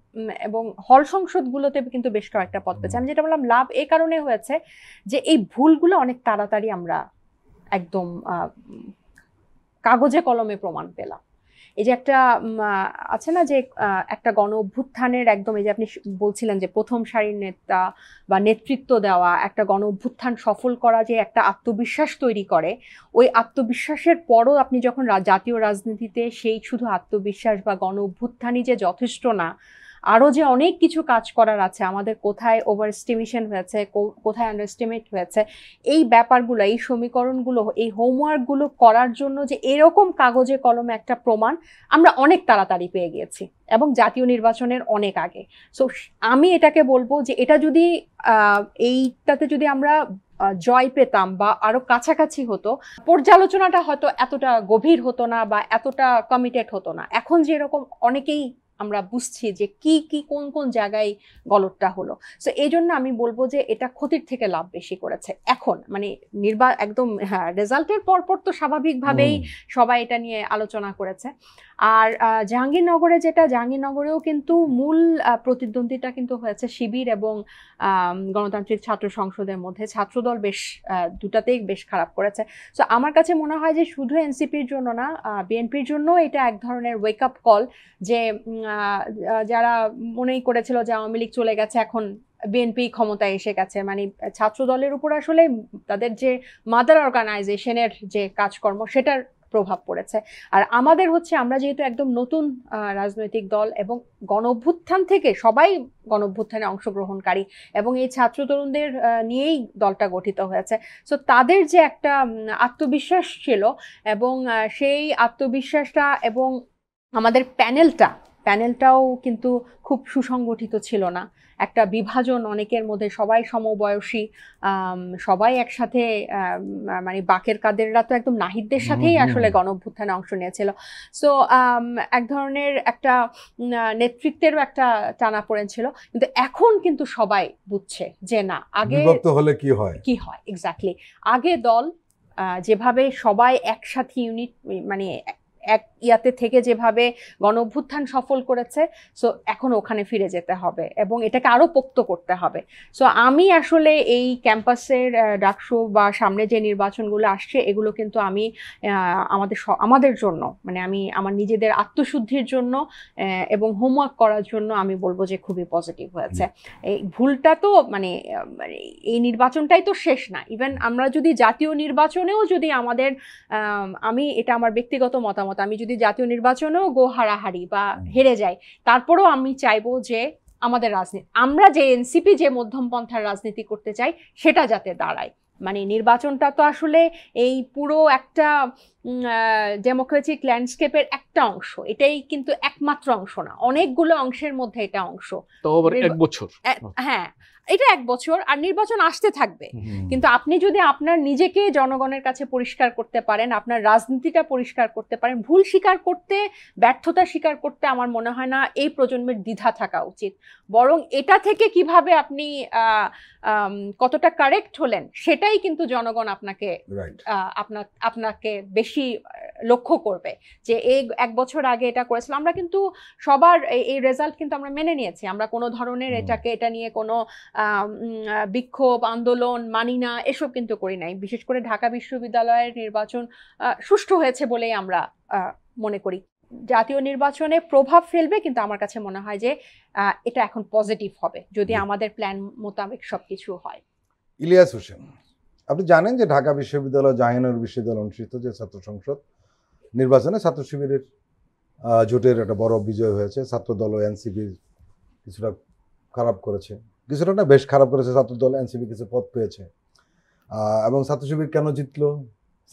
এবং হল সংসদগুলোতে কিন্তু বেশ কয়েকটা পদ পেয়েছে। আমি যেটা বললাম লাভ এই কারণে হয়েছে যে এই ভুলগুলো অনেক তাড়াতাড়ি আমরা একদম কাগজে কলমে প্রমাণ পেলাম। এই যে একটা আছে না যে একটা গণ অভ্যুত্থানের একদম এই যে আপনি বলছিলেন যে প্রথম সারির নেতা বা নেতৃত্ব দেওয়া, একটা গণ অভ্যুত্থান সফল করা যে একটা আত্মবিশ্বাস তৈরি করে, ওই আত্মবিশ্বাসের পরও আপনি যখন জাতীয় রাজনীতিতে সেই শুধু আত্মবিশ্বাস বা গণ অভ্যুত্থানই যে যথেষ্ট না, আরও যে অনেক কিছু কাজ করার আছে, আমাদের কোথায় ওভার এস্টিমেশন হয়েছে, কোথায় আন্ডার এস্টিমেট হয়েছে, এই ব্যাপারগুলো, এই সমীকরণগুলো, এই হোমওয়ার্কগুলো করার জন্য যে এরকম কাগজে কলমে একটা প্রমাণ আমরা অনেক তাড়াতাড়ি পেয়ে গিয়েছি এবং জাতীয় নির্বাচনের অনেক আগে। সো আমি এটাকে বলবো যে এটা যদি এইটাতে যদি আমরা জয় পেতাম বা আরো কাছাকাছি হতো, পর্যালোচনাটা হয়তো এতটা গভীর হতো না বা এতটা কমিটেড হতো না। এখন যে এরকম অনেকেই আমরা বুঝছি যে কি কি কোন কোন জায়গায় গলতটা হলো। সো এই জন্য আমি বলবো যে এটা ক্ষতির থেকে লাভ বেশি করেছে। এখন মানে একদম হ্যাঁ, রেজাল্টের পরপর তো স্বাভাবিকভাবেই সবাই এটা নিয়ে আলোচনা করেছে। আর জাহাঙ্গীরনগরেও কিন্তু মূল প্রতিদ্বন্দ্বিতা কিন্তু হয়েছে শিবির এবং গণতান্ত্রিক ছাত্র সংসদের মধ্যে। ছাত্রদল বেশ দুটাতেই বেশ খারাপ করেছে। সো আমার কাছে মনে হয় যে শুধু এনসিপির জন্য না, বিএনপির জন্য এটা এক ধরনের ওয়েক আপ কল, যে যারা মনেই করেছিল যে আওয়ামী লীগ চলে গেছে, এখন বিএনপি ক্ষমতায় এসে গেছে, মানে ছাত্র দলের উপর আসলে তাদের যে মাদার অর্গানাইজেশনের যে কাজকর্ম সেটার প্রভাব পড়েছে। আর আমাদের হচ্ছে আমরা যেহেতু একদম নতুন রাজনৈতিক দল এবং গণ অভ্যুত্থান থেকে সবাই গণ অভ্যুত্থানে অংশগ্রহণকারী এবং এই ছাত্র তরুণদের নিয়েই দলটা গঠিত হয়েছে। সো তাদের যে একটা আত্মবিশ্বাস ছিল এবং সেই আত্মবিশ্বাসটা এবং আমাদের প্যানেলটাও কিন্তু খুব সুসংগঠিত ছিল না। একটা বিভাজন অনেকের মধ্যে, সবাই সমবয়সী, সবাই একসাথে, মানে বাকের কাদেররা তো একদম নাহিদদের সাথেই আসলে গণঅভ্যুত্থানে অংশ নিয়েছিল। সো এক ধরনের একটা নেতৃত্বেরও একটা টানাপোড়েন ছিল। কিন্তু এখন কিন্তু সবাই বুঝছে যে না, আগে বিভক্ত হলে কি হয় এক্স্যাক্টলি। আগে দল যেভাবে সবাই একসাথে ইউনিট মানে এক ইয়াতে থেকে যেভাবে গণ অভ্যুত্থান সফল করেছে, সো এখন ওখানে ফিরে যেতে হবে এবং এটাকে আরো পোক্ত করতে হবে। সো আমি আসলে এই ক্যাম্পাসের ডাকসু বা সামনে যে নির্বাচনগুলো আসছে, এগুলো কিন্তু আমি আমাদের জন্য, মানে আমি আমার নিজেদের আত্মশুদ্ধির জন্য এবং হোমওয়ার্ক করার জন্য আমি বলবো যে খুবই পজিটিভ হয়েছে। এই ভুলটা তো মানে এই নির্বাচনটাই তো শেষ না, ইভেন আমরা যদি জাতীয় নির্বাচনেও যদি আমাদের আমি এটা আমার ব্যক্তিগত মতামত, আমি যদি জাতীয় নির্বাচনেও হারাহারি বা হেরে যাই, তারপরেও আমি চাইবো যে আমাদের রাজনীতি, আমরা যে এনসিপি যে মধ্যম পন্থার রাজনীতি করতে চাই সেটা যাতে দাঁড়ায়। মানে নির্বাচনটা তো আসলে এই পুরো একটা ডেমোক্রেটিক ল্যান্ডস্কেপের একটা অংশ, এটাই কিন্তু একমাত্র অংশ না, অনেকগুলো অংশের মধ্যে এটা অংশ। তো আবার 1 বছর, হ্যাঁ এটা 1 বছর, আর নির্বাচন আসতে থাকবে। কিন্তু আপনি যদি আপনার নিজেকে জনগণের কাছে পরিষ্কার করতে পারেন, আপনার রাজনীতিটা পরিষ্কার করতে পারেন, ভুল স্বীকার করতে, ব্যর্থতা স্বীকার করতে আমার মনে হয় না এই প্রজন্মের দ্বিধা থাকা উচিত। বরং এটা থেকে কিভাবে আপনি কতটা কারেক্ট হলেন সেটাই কিন্তু জনগণ আপনাকে বেশি লক্ষ্য করবে, যে এই 1 বছর আগে এটা করেছিল। আমরা কিন্তু সবার এই রেজাল্ট কিন্তু আমরা মেনে নিয়েছি, আমরা কোনো ধরনের এটা নিয়ে কোনো বিক্ষোভ আন্দোলন মানি না, এসব কিন্তু করি নাই। বিশেষ করে ঢাকা বিশ্ববিদ্যালয়ের নির্বাচন সুষ্ঠু হয়েছে বলেই আমরা মনে করি। জাতীয় নির্বাচনে প্রভাব ফেলবে, কিন্তু আমার কাছে মনে হয় যে এটা এখন পজিটিভ হবে যদি আমাদের প্ল্যান মোতাবেক সবকিছু হয়। ইলিয়াস হোসেন, আপনি জানেন যে ঢাকা বিশ্ববিদ্যালয়, জাহাঙ্গীরনগর বিশ্ববিদ্যালয় অনুষ্ঠিত যে ছাত্র সংসদ নির্বাচনে ছাত্র শিবিরের জোটের একটা বড় বিজয় হয়েছে। ছাত্রদল ও এনসিপি কিছুটা খারাপ করেছে, কিছুটা না বেশ খারাপ করেছে ছাত্রদল, এনসিপি কিছু পদ পেয়েছে। এবং ছাত্র শিবির কেন জিতলো,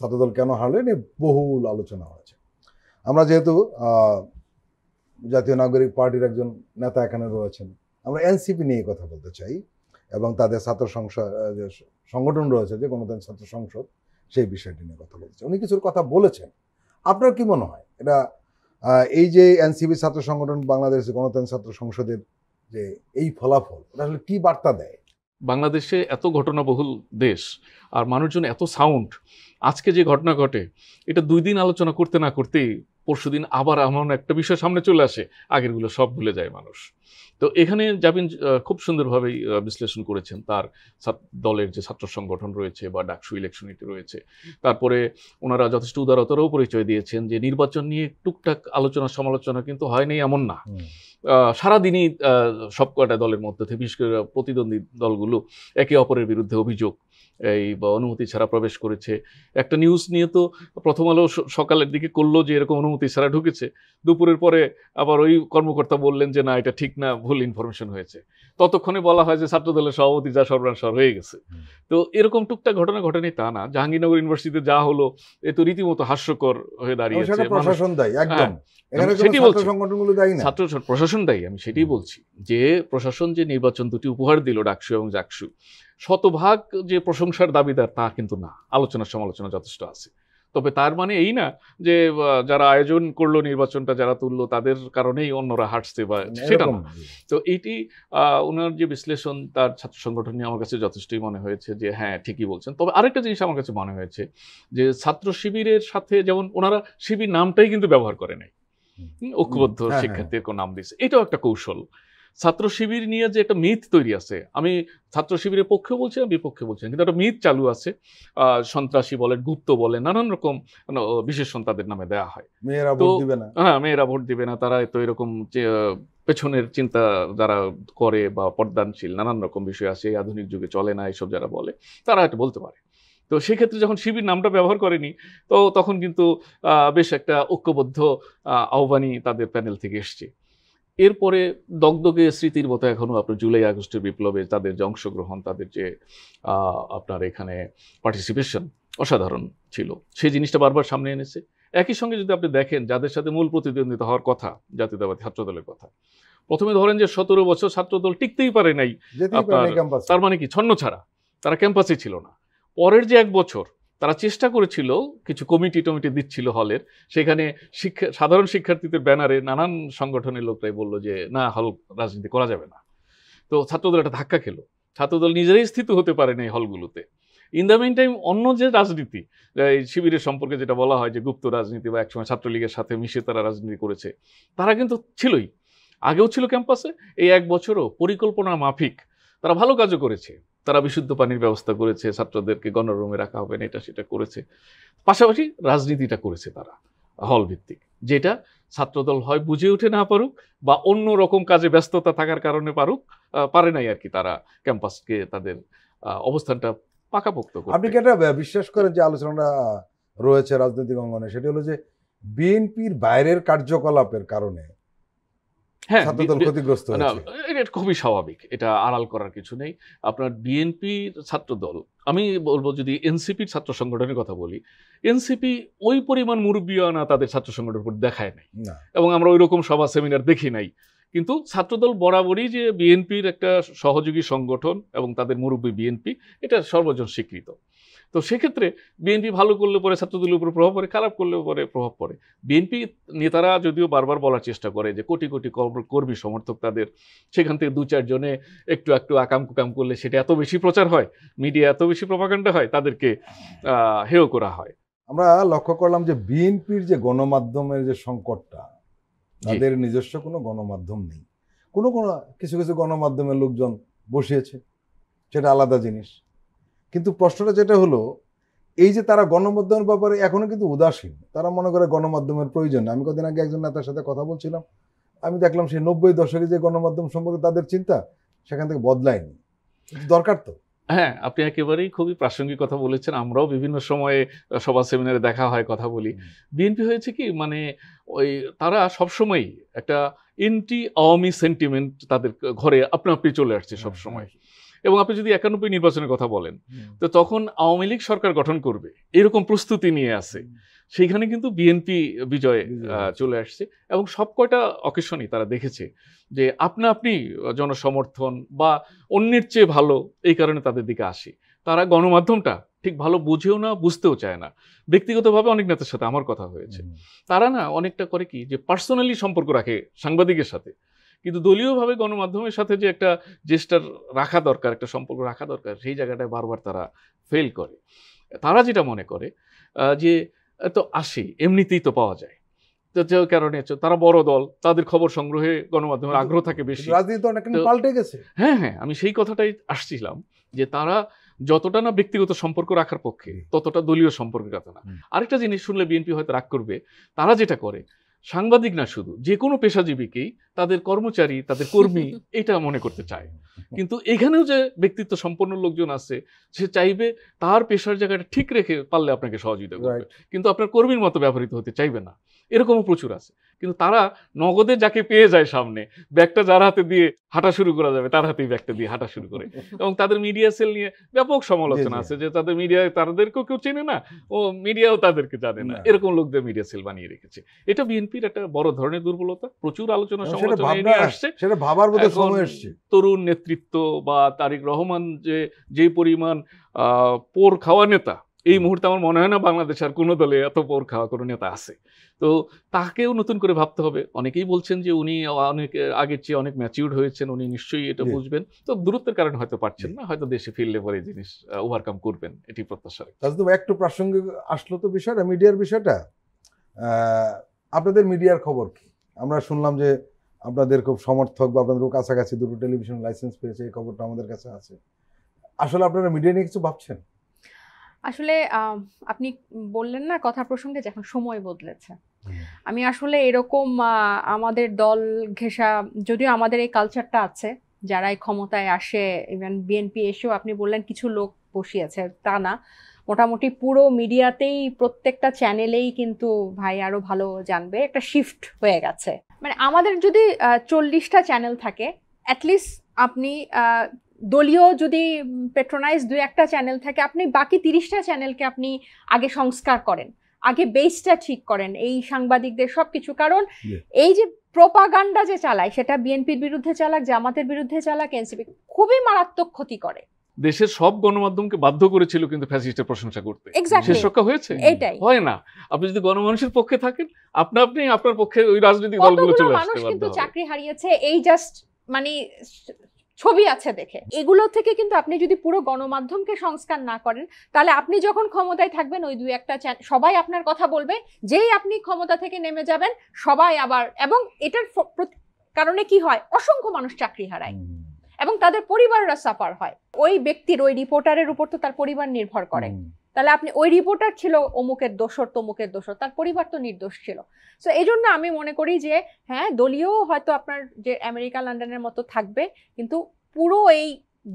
ছাত্রদল কেন হারলো, নিয়ে বহুল আলোচনা হয়েছে। আমরা যেহেতু জাতীয় নাগরিক পার্টির একজন নেতা এখানে রয়েছেন, আমরা এনসিপি নিয়ে কথা বলতে চাই এবং তাদের ছাত্র সংগঠন রয়েছে যে গণতান্ত্রিক ছাত্র সংসদ, সেই বিষয়টি নিয়ে কথা বলতে চাই। উনি কিছুর কথা বলেছেন, আপনার কি মনে হয় এটা এই যে এনসিপি ছাত্র সংগঠন বাংলাদেশ গণতান্ত্রিক ছাত্র সংসদের যে এই ফলাফল, এটা আসলে কি বার্তা দেয়? বাংলাদেশে এত ঘটনাবহুল দেশ আর মানুষজন এত সাউন্ড, আজকে যে ঘটনা ঘটে এটা 2 দিন আলোচনা করতে না করতেই পরশুদিন আবার এমন একটা বিষয় সামনে চলে আসে, আগেরগুলো সব ভুলে যায় মানুষ। তো এখানে জাবিন খুব সুন্দরভাবেই বিশ্লেষণ করেছেন তার দলের যে ছাত্র সংগঠন রয়েছে বা ডাকসু ইলেকশনিটি রয়েছে। তারপরে ওনারা যথেষ্ট উদারতারও পরিচয় দিয়েছেন যে নির্বাচন নিয়ে টুকটাক আলোচনা সমালোচনা কিন্তু হয়নি এমন না। সারাদিনই সব কয়টা দলের মধ্যে থেকে, বিশেষ করে প্রতিদ্বন্দ্বী দলগুলো একে অপরের বিরুদ্ধে অভিযোগ এই বা অনুমতি ছাড়া প্রবেশ করেছে। একটা নিউজ নিয়ে তো প্রথম আলো সকালের দিকে করলো যে এরকম অনুমতি ছাড়া ঢুকেছে, দুপুরের পরে আবার ওই কর্মকর্তা বললেন যে না এটা ঠিক না, ভুল ইনফরমেশন হয়েছে। ততক্ষণে বলা হয় যে ছাত্র দলের সভাপতি যা সর্বনাশর হয়ে গেছে। তো এরকম টুকটাক ঘটনা ঘটেনি তা না। জাহাঙ্গীরনগর ইউনিভার্সিটিতে যা হলো এ তো রীতিমতো হাস্যকর হয়ে দাঁড়িয়েছে। প্রশাসন দায়ী একদম, এখানে সেটি ছাত্র বলছি, সংগঠনগুলো দায়ী না, ছাত্র প্রশাসন দায়ী। আমি সেটাই বলছি যে প্রশাসন যে নির্বাচন দুটি উপহার দিল ডাকসু এবং জাকসু, শতভাগ যে প্রশংসার দাবিদার তা কিন্তু না, আলোচনা সমালোচনা যথেষ্ট আছে। তবে তার মানে এই না যে যারা আয়োজন করলো নির্বাচনটা, যারা তুললো তাদের কারণেই অন্যরা হাঁটছে বা সেটা না। তো এইটি ওনার যে বিশ্লেষণ তার ছাত্র সংগঠন নিয়ে আমার কাছে যথেষ্টই মনে হয়েছে যে হ্যাঁ ঠিকই বলছেন। তবে আরেকটা জিনিস আমার কাছে মনে হয়েছে যে ছাত্র শিবিরের সাথে যেমন ওনারা শিবির নামটাই কিন্তু ব্যবহার করে নাই, ঐক্যবদ্ধ শিক্ষার্থীর কোন নাম দিয়েছে, এটাও একটা কৌশল। ছাত্র শিবির নিয়ে যে একটা মিথ তৈরি আছে, আমি ছাত্র শিবিরের পক্ষে বলছি না বিপক্ষে বলছি না, কিন্তু একটা মিথ চালু আছে, সন্ত্রাসী বলেন, গুপ্ত বলেন, নানান রকম বিশেষণ তাদের নামে দেওয়া হয়। মেয়েরা ভোট দিবে না, হ্যাঁ মেয়েরা ভোট দিবে না, তারা তো এরকম পেছনের চিন্তা যারা করে বা পর্দানশীল নানান রকম বিষয় আছে, আধুনিক যুগে চলে না এইসব যারা বলে তারা এটা বলতে পারে। তো সেক্ষেত্রে যখন শিবির নামটা ব্যবহার করেনি তো তখন কিন্তু বেশ একটা ঐক্যবদ্ধ আহ্বানই তাদের প্যানেল থেকে এসছে। এরপরে দগদগে স্মৃতির মতো এখনো আপনার জুলাই আগস্টের বিপ্লবে তাদের যে অংশগ্রহণ, তাদের যে আপনার এখানে পার্টিসিপেশন অসাধারণ ছিল, সেই জিনিসটা বারবার সামনে এনেছে। একই সঙ্গে যদি আপনি দেখেন যাদের সাথে মূল প্রতিদ্বন্দ্বিতা হওয়ার কথা জাতীয়তাবাদী ছাত্রদলের কথা, প্রথমে ধরেন যে 17 বছর ছাত্রদল টিকতেই পারে নাই, তার মানে কি ছন্ন ছাড়া তারা ক্যাম্পাসে ছিল না। পরের যে 1 বছর তারা চেষ্টা করেছিল, কিছু কমিটি দিচ্ছিল হলের, সেখানে সাধারণ শিক্ষার্থীদের ব্যানারে নানান সংগঠনের লোকরাই বললো যে না, হল রাজনীতি করা যাবে না। তো ছাত্রদল একটা ধাক্কা খেলো, ছাত্রদল নিজেরাই স্থিত হতে পারেনি এই হলগুলোতে। ইন দ্য মেইন টাইম অন্য যে রাজনীতি, এই শিবিরের সম্পর্কে যেটা বলা হয় যে গুপ্ত রাজনীতি বা একসময় ছাত্রলীগের সাথে মিশে তারা রাজনীতি করেছে, তারা কিন্তু ছিলই, আগেও ছিল ক্যাম্পাসে। এই 1 বছরও পরিকল্পনা মাফিক তারা ভালো কাজও করেছে। তারা বিশুদ্ধ পানির ব্যবস্থা করেছে, ছাত্রদেরকে গণরুমে রাখা হবে না, এটা সেটা করেছে। পাশাপাশি রাজনীতিটা করেছে তারা হল ভিত্তিক, যেটা ছাত্রদল হয় বুঝে উঠে না পারুক বা অন্য রকম কাজে ব্যস্ততা থাকার কারণে পারে নাই আর কি, তারা ক্যাম্পাসকে তাদের অবস্থানটা পাকাপোক্ত করতে। আপনি কি এটা বিশ্বাস করেন যে আলোচনাটা রয়েছে রাজনৈতিক অঙ্গনে, সেটা হলো যে বিএনপির বাইরের কার্যকলাপের কারণে ছাত্রদল ক্ষতিগ্রস্ত হয়েছে? এটা খুবই স্বাভাবিক, এটা আড়াল করার কিছু নেই। আপনার বিএনপির ছাত্রদল, আমি বলবো যদি এনসিপির ছাত্র সংগঠনের কথা বলি, এনসিপি ওই পরিমাণ মুরব্বিয়ানা তাদের ছাত্র সংগঠনের উপর দেখায় নাই, এবং আমরা ওই রকম সভা সেমিনার দেখি নাই। কিন্তু ছাত্রদল বরাবরই যে বিএনপির একটা সহযোগী সংগঠন এবং তাদের মুরব্বী বিএনপি, এটা সর্বজন স্বীকৃত। তো সেক্ষেত্রে বিএনপি ভালো করলে পরে ছাত্রদলের উপর প্রভাব পড়ে, খারাপ করলে পরে প্রভাব পড়ে। বিএনপি নেতারা যদিও বারবার বলার চেষ্টা করে যে কোটি কোটি কর্মী সমর্থক তাদের, সেখান থেকে 2-4 জনে একটু আকাম কুকাম করলে সেটা এত বেশি প্রচার হয়, মিডিয়া এত বেশি প্রপাগান্ডা হয়, তাদেরকে হেয় করা হয়। আমরা লক্ষ্য করলাম যে বিএনপির যে গণমাধ্যমের যে সংকটটা, তাদের নিজস্ব কোনো গণমাধ্যম নেই। কোনো কিছু গণমাধ্যমের লোকজন বসিয়েছে, সেটা আলাদা জিনিস। কিন্তু প্রশ্নটা যেটা হলো, এই যে তারা গণমাধ্যমের ব্যাপারে এখনো কিন্তু উদাসীন, তারা মনে করে গণমাধ্যমের প্রয়োজন। আমি কদিন আগে একজন নেতার সাথে কথা বলছিলাম, আমি দেখলাম সেই 90 দশকে যে গণমাধ্যম সম্পর্কে তাদের চিন্তা সেখান থেকে বদলায়নি। দরকার তো। হ্যাঁ, আপনি একেবারেই খুবই প্রাসঙ্গিক কথা বলেছেন। আমরাও বিভিন্ন সময়ে সভা সেমিনারে দেখা হয়, কথা বলি। বিএনপি হয়েছে কি, মানে ওই তারা সবসময়ই একটা এন্টি আওয়ামী সেন্টিমেন্ট তাদের ঘরে আপনি চলে আসছে সবসময়। এবং আপনি যদি 91 নির্বাচনের কথা বলেন, তো তখন আওয়ামী লীগ সরকার গঠন করবে এরকম প্রস্তুতি নিয়ে আছে, সেইখানে কিন্তু বিএনপি বিজয় চলে আসছে। এবং সব কয়টা অকেশনই তারা দেখেছে যে আপনি জনসমর্থন বা অন্যের চেয়ে ভালো, এই কারণে তাদের দিকে আসে। তারা গণমাধ্যমটা ঠিক ভালো বুঝেও না, বুঝতেও চায় না। ব্যক্তিগতভাবে অনেক নেতার সাথে আমার কথা হয়েছে, তারা না অনেকটা করে কি যে পার্সোনালি সম্পর্ক রাখে সাংবাদিকের সাথে, কিন্তু দলীয়ভাবে গণমাধ্যমের সাথে যে একটা জেস্টার রাখা দরকার, একটা সম্পর্ক রাখা দরকার, সেই জায়গাটায় বারবার তারা ফেল করে। তারা যেটা মনে করে যে তো আসে এমনিতেই তো পাওয়া যায়, তো যে কারণে তারা বড় দল, তাদের খবর সংগ্রহে গণমাধ্যমের আগ্রহ থাকে বেশি। রাজনীতি তো অনেক পাল্টে গেছে। হ্যাঁ হ্যাঁ, আমি সেই কথাটাই আসছিলাম যে তারা যতটা না ব্যক্তিগত সম্পর্ক রাখার পক্ষে, ততটা দলীয় সম্পর্কের কথা না। আরেকটা জিনিস শুনলে বিএনপি হয়তো রাগ করবে, তারা যেটা করে সাংবাদিক না শুধু, যে কোনো পেশাজীবীকেই তাদের কর্মচারী, তাদের কর্মী এটা মনে করতে চায়। কিন্তু এখানেও যে ব্যক্তিত্ব সম্পন্ন লোকজন আছে, সে চাইবে তার পেশার জায়গাটা ঠিক রেখে পারলে আপনাকে সহযোগিতা করবে, কিন্তু আপনার কর্মীর মতো ব্যবহৃত হতে চাইবে না। এরকমও প্রচুর আছে। কিন্তু তারা নগদে যাকে পেয়ে যায় সামনে, ব্যাগটা যার হাতে দিয়ে হাঁটা শুরু করা যাবে তার হাতেই ব্যাগটা দিয়ে হাঁটা শুরু করে। এবং তাদের মিডিয়া সেল নিয়ে ব্যাপক সমালোচনা আছে যে তাদের মিডিয়ায় তাদেরকেও কেউ চেনে না, ও মিডিয়াও তাদেরকে জানে না, এরকম লোকদের মিডিয়া সেল বানিয়ে রেখেছে। এটা বিএনপির একটা বড় ধরনের দুর্বলতা, প্রচুর আলোচনা সমালোচনা নিয়ে আসছে। সেটা ভাবার মতো সময় এসেছে। তরুণ নেতৃত্ব বা তারেক রহমান যে পরিমাণ পোর খাওয়া নেতা, এই মুহূর্তে আমার মনে হয় না বাংলাদেশ আর কোনো দলে এত পোর খাওয়া কোনো নেতা আছে। তো তাকেও নতুন করে ভাবতে হবে। অনেকেই বলছেন যে উনি অনেক আগের চেয়ে অনেক ম্যাচিউরড হয়েছেন, উনি নিশ্চয়ই এটা বুঝবেন। তো দূরত্বের কারণে হয়তো পারছেন না, হয়তো দেশে ফিরলে পরে জিনিস ওভারকাম করবেন, এটি প্রত্যাশা রাখি। একটু প্রাসঙ্গিক আসলো তো বিষয়টা, মিডিয়ার বিষয়টা। আপনাদের মিডিয়ার খবর কি? আমরা শুনলাম যে আপনাদের খুব সমর্থক বা আপনাদের কাছাকাছি দুটো টেলিভিশন লাইসেন্স পেয়েছে, এই খবরটা আমাদের কাছে আছে। আসলে আপনারা মিডিয়া নিয়ে কিছু ভাবছেন? আসলে আপনি বললেন না কথা প্রসঙ্গে, যখন সময় বদলেছে, আমি আসলে এরকম আমাদের দল ঘেঁষা, যদিও আমাদের এই কালচারটা আছে, যারা এই ক্ষমতায় আসে, ইভেন বিএনপি এসেও আপনি বললেন কিছু লোক বসিয়েছে, তা না, মোটামুটি পুরো মিডিয়াতেই প্রত্যেকটা চ্যানেলেই কিন্তু ভাই আরো ভালো জানবে, একটা শিফট হয়ে গেছে। মানে আমাদের যদি 40টা চ্যানেল থাকে, অ্যাটলিস্ট আপনি দলীয় যদি পেট্রোনাইজ 2-1টা চ্যানেল থাকে, আপনি বাকি 30টা চ্যানেলকে আপনি আগে সংস্কার করেন, আগে বেসটা ঠিক করেন এই সাংবাদিকদের সবকিছু। কারণ এই যে প্রোপাগান্ডা যে চালায়, সেটা বিএনপির বিরুদ্ধে চালাক, জামাতের বিরুদ্ধে চালাক, এনসিপি, খুবই মারাত্মক ক্ষতি করে। দেশের সব গণমাধ্যমকে বাধ্য করেছিল কিন্তু ফ্যাসিস্টের প্রশংসা করতে। শেষ রক্ষা হয়েছে? এটাই হয় না। আপনি যদি গণমানুষের পক্ষে থাকেন, আপনি আপনার পক্ষে ওই রাজনৈতিক দলগুলো চলে আসতে মানুষ কিন্তু বাধ্য হবে। চাকরি হারিয়েছে এই জাস্ট মানে ছবি আছে দেখে। এগুলো থেকে কিন্তু আপনি যদি পুরো গণমাধ্যমকে সংস্কার না করেন, তাহলে আপনি যখন ক্ষমতায় থাকবেন ওই 2-1টা সবাই আপনার কথা বলবে, যেই আপনি ক্ষমতা থেকে নেমে যাবেন সবাই আবার, এবং এটার কারণে কি হয়, অসংখ্য মানুষ চাকরি হারায় এবং তাদের পরিবাররা সাফার হয়। ওই ব্যক্তির, ওই রিপোর্টারের উপর তো তার পরিবার নির্ভর করে। তাহলে আপনি ওই রিপোর্টার ছিল অমুকের দোষর, তমুকের দোষর, তার পরিবার তো নির্দোষ ছিল। সো এই জন্য আমি মনে করি যে হ্যাঁ, দলীয় হয়তো আপনার যে আমেরিকা লন্ডনের মতো থাকবে, কিন্তু পুরো এই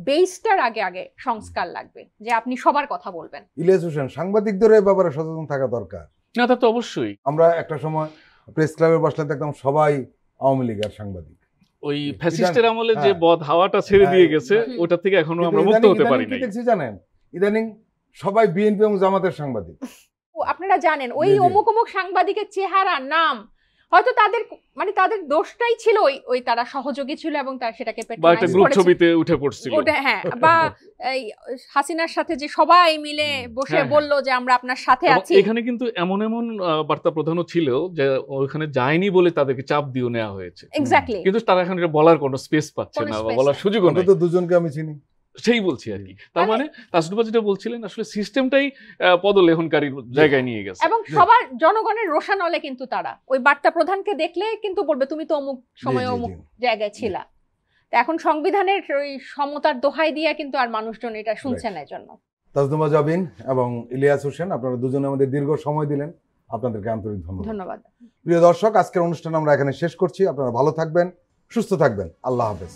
বেসটার আগে সংস্কার লাগবে, যে আপনি সবার কথা বলবেন। ইলিয়াস হোসেন, সাংবাদিকদের এই ব্যাপারে সচেতন থাকা দরকার। না, তা তো অবশ্যই। আমরা একটা সময় প্রেস ক্লাবে বসলে দেখতাম সবাই আওয়ামী লীগের সাংবাদিক। ওই ফ্যাসিস্টের আমলে যে বদ হাওয়াটা ছেড়ে দিয়ে গেছে, ওটা থেকে এখনো আমরা মুক্ত হতে পারি নাই। দেখছি জানেন, ইদানিং সবাই বিএনপি এবং জামাতের সাংবাদিক। আপনারা জানেন ওই অমুক অমুক সাংবাদিকের চেহারা, নাম, হয়তো তাদের মানে তাদের দোষটাই ছিল ওই তারা সহযোগী ছিল এবং তারা সেটাকে পেট্রোনাইজ করেছে, ছবিতে উঠে পড়ছিল ওটা। হ্যাঁ, বা এই হাসিনার সাথে যে সবাই মিলে বসে বলল যে আমরা আপনার সাথে আছি। এখানে কিন্তু এমন বার্তা প্রধানও ছিল যে ওখানে যায়নি বলে তাদেরকে চাপ দিয়ে নেওয়া হয়েছে। এক্স্যাক্টলি। কিন্তু তারা এখন এটা বলার কোনো স্পেস পাচ্ছে না, বা বলার সুযোগও নেই। তো দুজনকে আমি চিনি, সেই বলছি আর কি। তার মানে তাসনুবা যেটা বলছিলেন, আসলে সিস্টেমটাই পদলেহনকারীর জায়গায় নিয়ে গেছে। এবং সবার জনগণের রোশানলে কিন্তু তারা ওই বার্তা প্রধানকে দেখলে কিন্তু বলবে তুমি তো অমুক সময় অমুক জায়গায় ছিলা। তো এখন সংবিধানের ওই সমতার দোহাই দিয়ে কিন্তু আর মানুষজন এটা শুনছে না। এজন্য তাসনুবা জাবিন এবং ইলিয়াস হোসেন, আপনারা দুজনে আমাদের দীর্ঘ সময় দিলেন, আপনাদেরকে আন্তরিক ধন্যবাদ। প্রিয় দর্শক, আজকের অনুষ্ঠান আমরা এখানে শেষ করছি। আপনারা ভালো থাকবেন, সুস্থ থাকবেন। আল্লাহ হাফেজ।